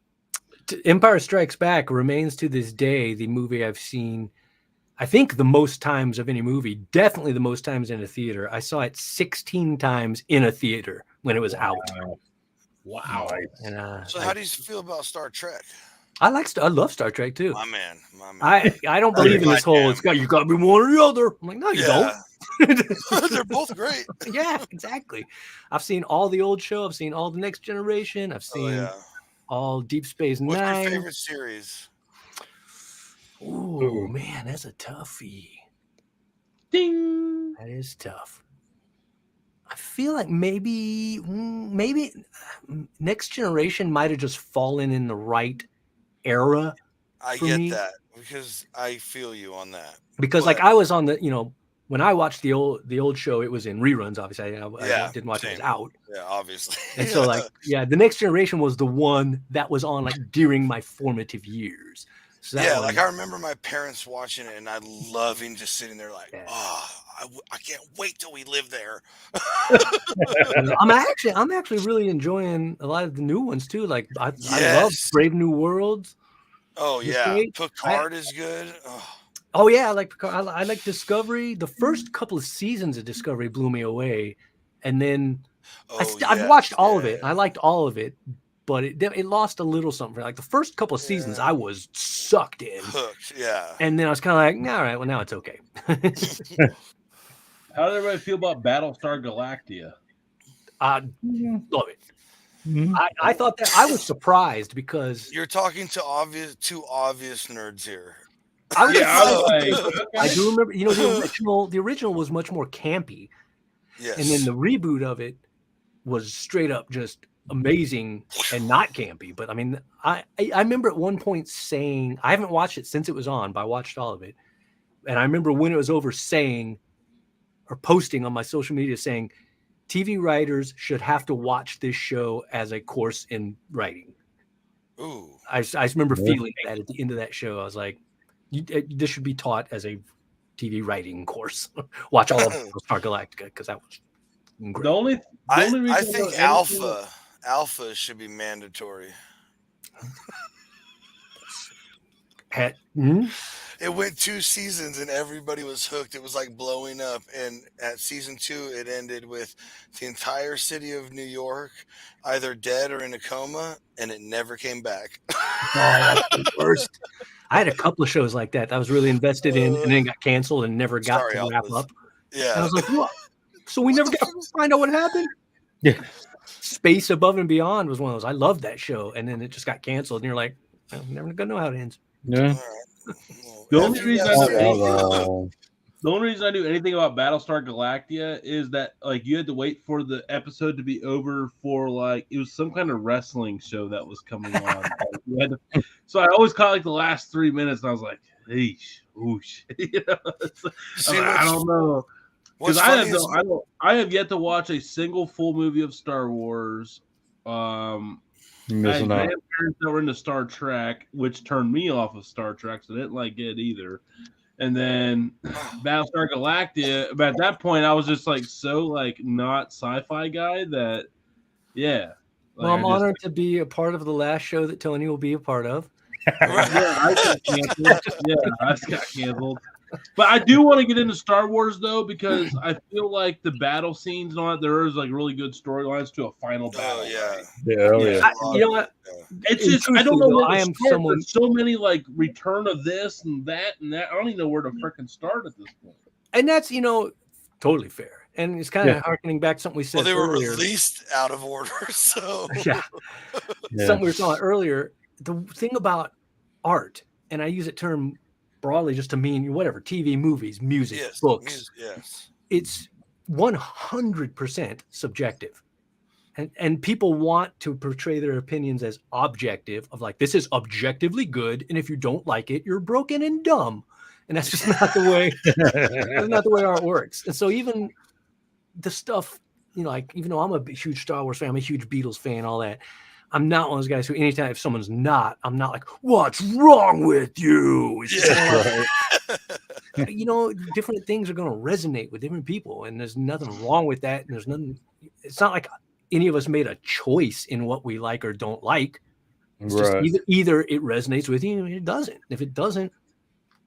Empire Strikes Back remains to this day the movie I've seen, I think, the most times of any movie. Definitely the most times in a theater. I saw it 16 times in a theater when it was out. Wow. And So how do you feel about Star Trek? I love Star Trek too. My man. I don't believe in my this whole jam. you got to be one or the other. I'm like, no, you don't. They're both great. Yeah, exactly. I've seen all the old show. I've seen all the Next Generation. I've seen all Deep Space What's Nine. your favorite series? Ooh, man, that's a toughie. Ding. That is tough. I feel like maybe Next Generation might have just fallen in the right era. I for get me. that because I feel you on that. Because But- like I was on the, when I watched the old show, it was in reruns. Obviously, I didn't watch it same. out. Yeah, obviously. And so the Next Generation was the one that was on like during my formative years. So that one, like I remember my parents watching it and I loving just sitting there like, I can't wait till we live there. I'm actually really enjoying a lot of the new ones too. Like I love Brave New Worlds. Oh It's yeah, great. Picard is good. Oh yeah, I like Picard. I like Discovery. The first couple of seasons of Discovery blew me away, and then I've watched all of it. I liked all of it, but it lost a little something. Like the first couple of seasons, I was sucked in, hooked. Yeah, and then I was kind of like, all right, well now it's okay. How did everybody feel about Battlestar Galactica? I love it. I thought that I was surprised because you're talking to two obvious nerds here. I was like, I do remember, the original was much more campy. Yes. And then the reboot of it was straight up just amazing and not campy. But I mean, I remember at one point saying, I haven't watched it since it was on, but I watched all of it. And I remember when it was over saying or posting on my social media saying, TV writers should have to watch this show as a course in writing. Ooh. I remember feeling that at the end of that show. I was like, this should be taught as a TV writing course. Watch all of Star Galactica because that was great. The only reason I think Alpha should be mandatory. It went 2 seasons and everybody was hooked. It was like blowing up. And at season 2, it ended with the entire city of New York either dead or in a coma, and it never came back. That's the worst. I had a couple of shows like that I was really invested in, and then got canceled and never got to wrap up. Yeah, and I was like, what? So we never got to find out what happened. Yeah, Space Above and Beyond was one of those. I loved that show, and then it just got canceled. And you're like, I'm never gonna know how it ends. Yeah. The only reason I knew anything about Battlestar Galactica is that like you had to wait for the episode to be over for like it was some kind of wrestling show that was coming on. So I always caught like the last 3 minutes, and I was like, "Eesh, oosh." I don't know because I have yet to watch a single full movie of Star Wars. I had grandparents that were into Star Trek, which turned me off of Star Trek, so I didn't like it either. And then Battlestar Galactica, but at that point I was just like so like not sci-fi guy that Like, well, I'm honored to be a part of the last show that Tony will be a part of. I just got canceled. But I do want to get into Star Wars though, because I feel like the battle scenes and all that, there is like really good storylines to a final battle. Oh yeah. You know what? It's just I don't know where to start. There's so many like return of this and that and that. I don't even know where to freaking start at this point. And that's totally fair. And it's kind of harkening back to something we said Well, they were earlier. released out of order, so something we were talking earlier. The thing about art, and I use it term broadly just to mean whatever, TV, movies, music, books. It's 100% subjective. And people want to portray their opinions as objective, of like, this is objectively good, and if you don't like it, you're broken and dumb. and that's just not the way. That's not the way art works. And so even the stuff, like even though I'm a huge Star Wars fan, I'm a huge Beatles fan, all that. I'm not one of those guys who anytime if someone's not, I'm not like, what's wrong with you? It's just different things are going to resonate with different people, and there's nothing wrong with that. And there's nothing. It's not like any of us made a choice in what we like or don't like. It's just either it resonates with you, or it doesn't. If it doesn't,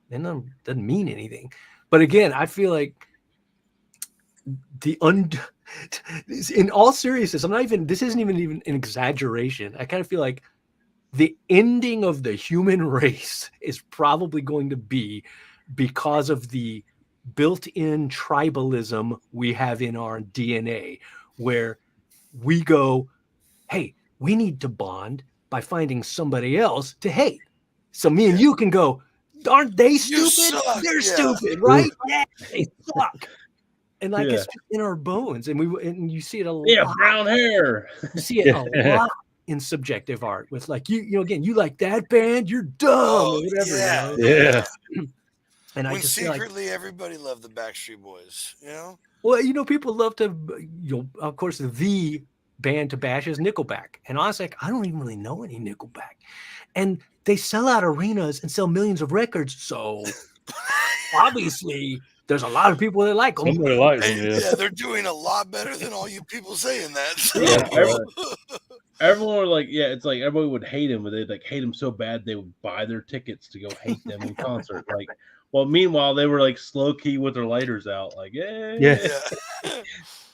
then it doesn't mean anything. But again, I feel like in all seriousness, this isn't even an exaggeration. I kind of feel like the ending of the human race is probably going to be because of the built-in tribalism we have in our DNA, where we go, hey, we need to bond by finding somebody else to hate. So me and you can go, aren't they stupid? They're stupid, right? Yeah, they suck. And like it's in our bones, and you see it a lot. Yeah, brown hair. You see it a lot in subjective art with like you again. You like that band? You're dumb or whatever. Yeah. And when secretly everybody loved the Backstreet Boys, Well, people love to, of course, the band to bash is Nickelback, and honestly, I don't even really know any Nickelback, and they sell out arenas and sell millions of records, so obviously. There's a lot of people that like them. Somebody likes them, yeah, they're doing a lot better than all you people saying that. So. Everyone would it's like everybody would hate him, but they'd like hate him so bad they would buy their tickets to go hate them in concert. Meanwhile they were like slow key with their lighters out, like yeah. And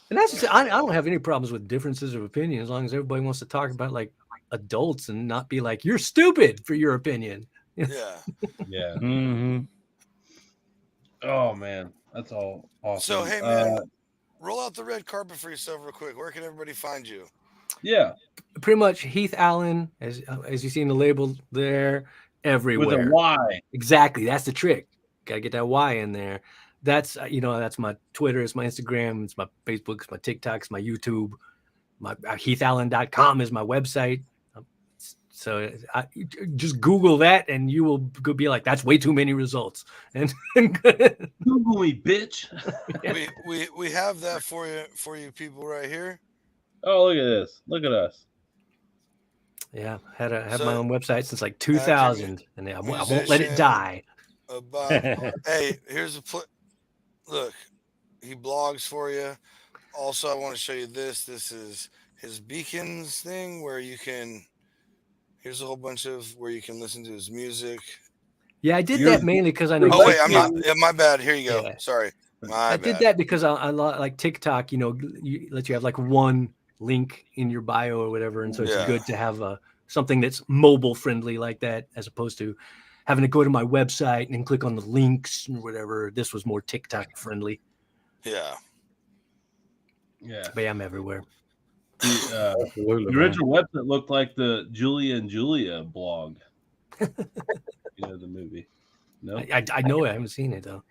that's just, I don't have any problems with differences of opinion as long as everybody wants to talk about like adults and not be like you're stupid for your opinion. Yeah. Mm-hmm. Oh man, that's all awesome. So hey man, roll out the red carpet for yourself real quick. Where can everybody find you? Yeah, pretty much Heath Allyn, as you see in the label there, everywhere with a Y. Exactly, that's the trick. Got to get that Y in there. That's that's my Twitter, it's my Instagram, it's my Facebook, it's my TikTok, it's my YouTube. My HeathAllyn.com is my website. So just Google that, and you will be like, "That's way too many results." And Google me, bitch. we have that for you people right here. Oh, look at this! Look at us. Yeah, had my own website since like 2000, and I won't let it die. Hey, here's look. He blogs for you. Also, I want to show you this. This is his Beacons thing where you can. Here's a whole bunch of where you can listen to his music. Yeah, I did that mainly because I know. Oh wait, I'm not. Yeah, my bad. Here you go. Yeah. Sorry, I did that because I like TikTok. Let you have like one link in your bio or whatever, and so it's good to have something that's mobile friendly like that, as opposed to having to go to my website and then click on the links or whatever. This was more TikTok friendly. Yeah. But I'm everywhere. The original website looked like the Julia and Julia blog. The movie. No, I know it. I haven't seen it though.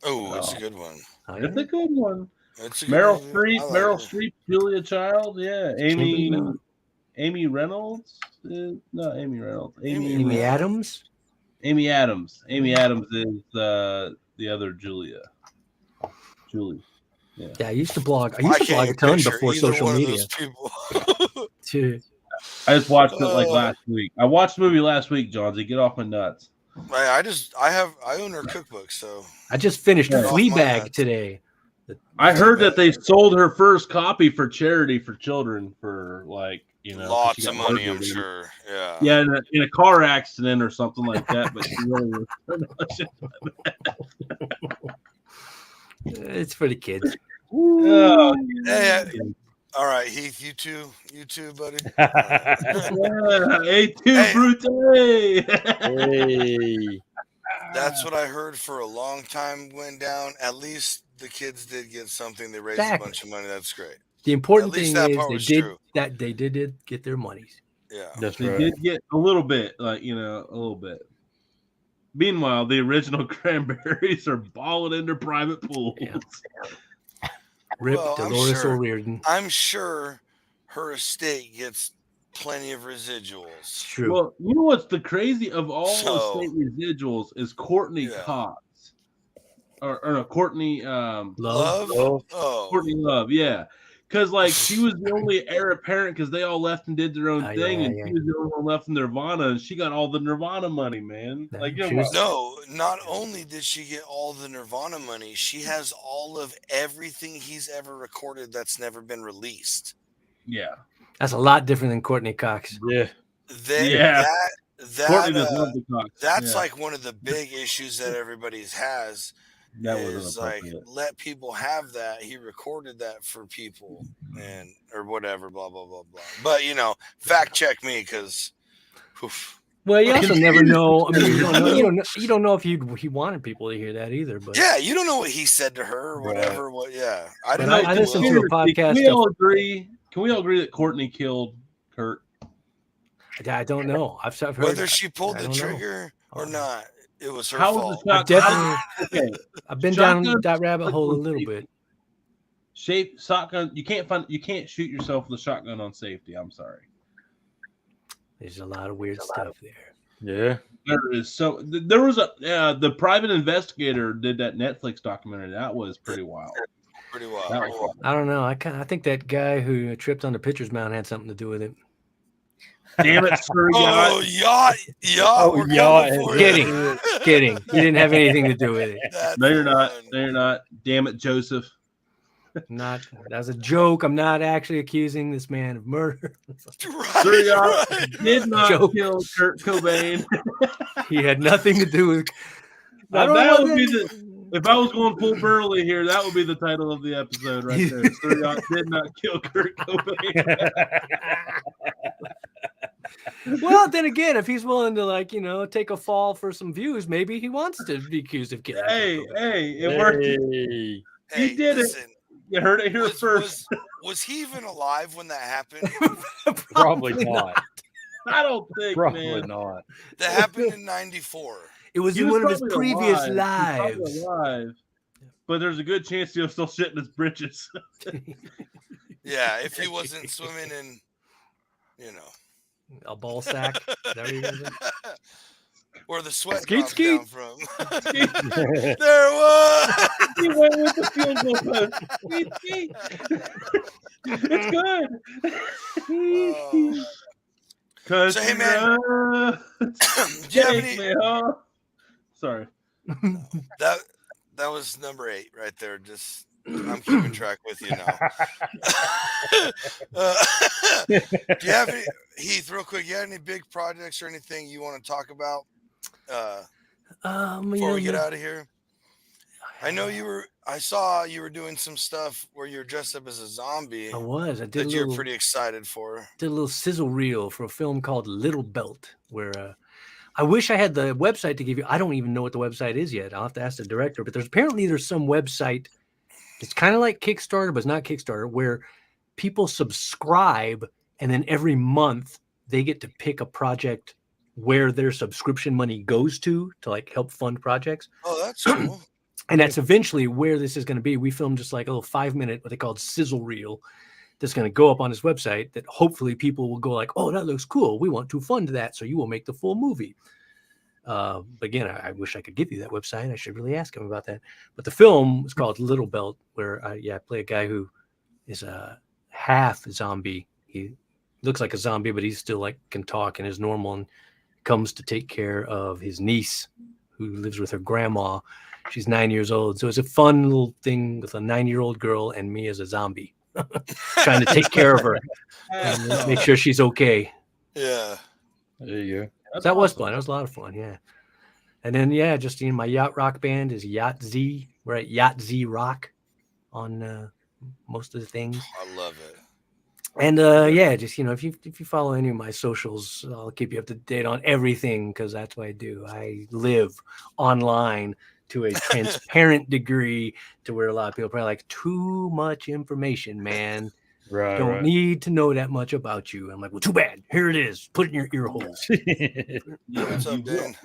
Oh, it's a good one. It's a good one. It's Meryl Streep, Julia Child, Amy Reynolds. Not Amy Reynolds. Amy Adams. Amy Adams. Amy Adams is the other Julia. Julie. Yeah, I used to blog a ton before social media. I just watched it like last week. I watched the movie last week, Johnsy. Get off my nuts. I own her cookbook, so I just finished Fleabag today. I heard that they sold her first copy for charity for children for lots of money, I'm sure. Yeah. Yeah, in a car accident or something like that. But she really it's for the kids. Hey, all right, Heath, you too, buddy. Hey, Brute. Hey. That's what I heard for a long time went down. At least the kids did get something. They raised a bunch of money. That's great. The important thing is they did get their monies. Yeah, that's right. They did get a little bit, a little bit. Meanwhile, the original Cranberries are balling in their private pools. Yeah. Rip Dolores O'Riordan. I'm sure her estate gets plenty of residuals. It's true. Well, you know what's the crazy of all So- the state residuals is Courtney Yeah. Cox. Or no, Courtney Love? Love. Oh. Courtney Love, yeah. Because like she was the only heir apparent because they all left and did their own thing, yeah, and yeah. she was the only one left in Nirvana, and she got all the Nirvana money, man. Yeah, Like you she know, was- No, not only did she get all the Nirvana money, she has all of everything he's ever recorded that's never been released. yeah. That's a lot different than Courtney Cox. Yeah. Yeah. Courtney does That love the Cox. that's Yeah. like one of the big issues that everybody's has. That was Is like inappropriate. let people have that. He recorded that for people and or whatever, blah blah blah blah. But fact check me because Well, you also never know. I mean, you don't know if he wanted people to hear that either. But yeah, you don't know what he said to her or whatever. What? Yeah, I But didn't know. I listened to a podcast Can we of- all agree? Can we all agree that Courtney killed Kurt? I don't know. I've heard Whether she pulled I the don't know. trigger or not, it was her How was fault. the I've shot? definitely. Okay, I've been down Shotgun- that rabbit hole a little bit. shotgun. You can't shoot yourself with a shotgun on safety. I'm sorry. There's a lot of weird stuff there. Yeah. There is so there was the private investigator did that Netflix documentary. That was pretty wild. Pretty That well. was wild. I don't know. I think that guy who tripped on the pitcher's mound had something to do with it. Damn it, sir. Oh, yacht. Oh, we're yacht. coming for Kidding. you. Kidding. He didn't have anything to do with it. That's No, you're not. fun. No, you're not. Damn it, Joseph. Not. That's a joke. I'm not actually accusing this man of murder. Right, Sir Yacht right. did not Joke. kill Kurt Cobain. He had nothing to do with. I Now, don't that know would what be that- if I was going full Burley here, that would be the title of the episode right there. Sir Yacht did not kill Kurt Cobain. Well, then again, if he's willing to take a fall for some views, maybe he wants to be accused of killing. hey, Kurt Cobain. hey, it worked. Hey. Hey, He did it. listen, You heard it here was, first. was he even alive when that happened? Probably not. I don't think, Probably man. not. That happened in '94. It was He in was one of his probably previous alive. He was probably lives. alive. But there's a good chance he'll still shit in his britches. Yeah, if he wasn't swimming in, A ball sack. Is that what you're gonna say? where the sweat Skeet, drops skeet. down from. There it was. He went with the field goal post. Skeet, skeet. It's good. Oh. Cause So, hey, man, do you have any? Sorry. That was number 8 right there. Just I'm keeping track with you now. Do you have any, Heath? Real quick, you have any big projects or anything you want to talk about before we get out of here? I know I saw you were doing some stuff where you were dressed up as a zombie. I was. I did that a you're little, pretty excited for. did a little sizzle reel for a film called Little Belt, where I wish I had the website to give you. I don't even know what the website is yet. I'll have to ask the director. But there's some website. It's kind of like Kickstarter, but it's not Kickstarter, where people subscribe, and then every month they get to pick a project where their subscription money goes to like help fund projects. Oh, that's cool. And that's eventually where this is going to be. We filmed just like a little 5-minute, what they call sizzle reel, that's going to go up on his website that hopefully people will go like, oh, that looks cool. We want to fund that. So you will make the full movie. But again, I wish I could give you that website. I should really ask him about that. But the film is called Little Belt, where I play a guy who is a half zombie. He looks like a zombie, but he's still like can talk and is normal, and comes to take care of his niece who lives with her grandma. She's 9 years old. So it's a fun little thing with a 9-year-old girl and me as a zombie trying to take care of her and make sure she's okay. Yeah. There you go. That was fun. That was a lot of fun. Yeah. And then, just my yacht rock band is Yacht Z. We're at Yacht Z Rock on most of the things. I love it. And just if you follow any of my socials, I'll keep you up to date on everything because that's what I do. I live online to a transparent degree to where a lot of people are probably like, too much information, man. Right. Don't right. need to know that much about you. I'm like, well, too bad. Here it is. Put it in your ear holes. What's up, Dan?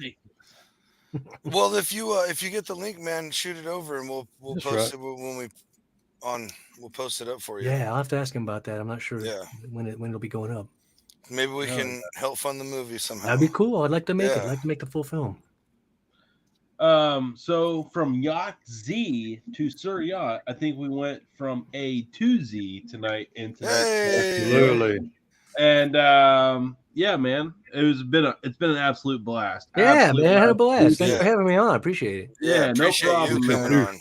Well, if you get the link, man, shoot it over and we'll That's post right. it when we'll post it up for you. Yeah, I'll have to ask him about that. I'm not sure Yeah. when it'll be going up. Maybe we can help fund the movie somehow. That'd be cool. I'd like to make it. Yeah. I'd like to make the full film. So from Yacht Z to Sir Yacht, I think we went from A to Z tonight into Hey! Absolutely. And yeah, man, it's been an absolute blast. Yeah, Absolute man, I had a blast. Thanks Yeah. for having me on. I appreciate it. Yeah, no appreciate problem, you coming man. on.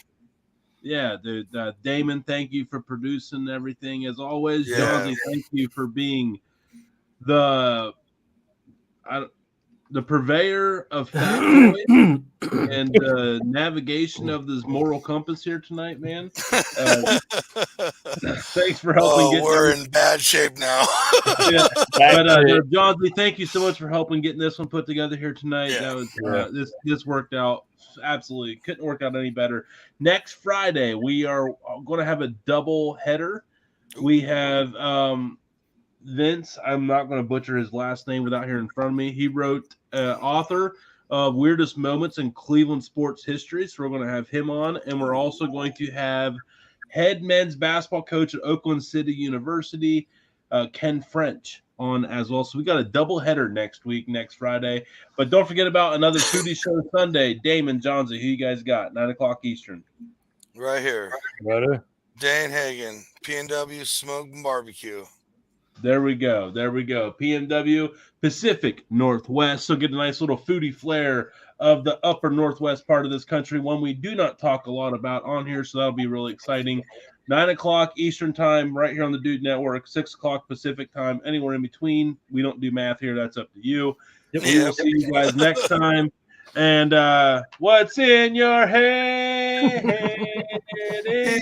Yeah, dude. Damon, thank you for producing everything as always. Yeah. Jonesy, thank you for being the purveyor of fat boy and the navigation of this moral compass here tonight, man. Thanks for helping get we're in bad shape now. Yeah. But Jonesy, thank you so much for helping getting this one put together here tonight. Yeah. That was this worked out absolutely. Couldn't work out any better. Next Friday, we are going to have a double header. We have Vince. I'm not going to butcher his last name without here in front of me. He wrote author of Weirdest Moments in Cleveland Sports History. So we're going to have him on, and we're also going to have head men's basketball coach at Oakland City University, Ken French, on as well. So we got a double header next Friday. But don't forget about another Tootie Show Sunday. Damon, Johnsy, who you guys got? 9:00 Eastern. Right here. Brother. Dan Hagen, P&W Smoke and Barbecue. There we go. PMW Pacific Northwest. So get a nice little foodie flair of the upper Northwest part of this country, one we do not talk a lot about on here. So that'll be really exciting. 9:00 Eastern time, right here on the Dude Network, 6:00 Pacific time, anywhere in between. We don't do math here. That's up to you. We will see you guys next time. And what's in your head?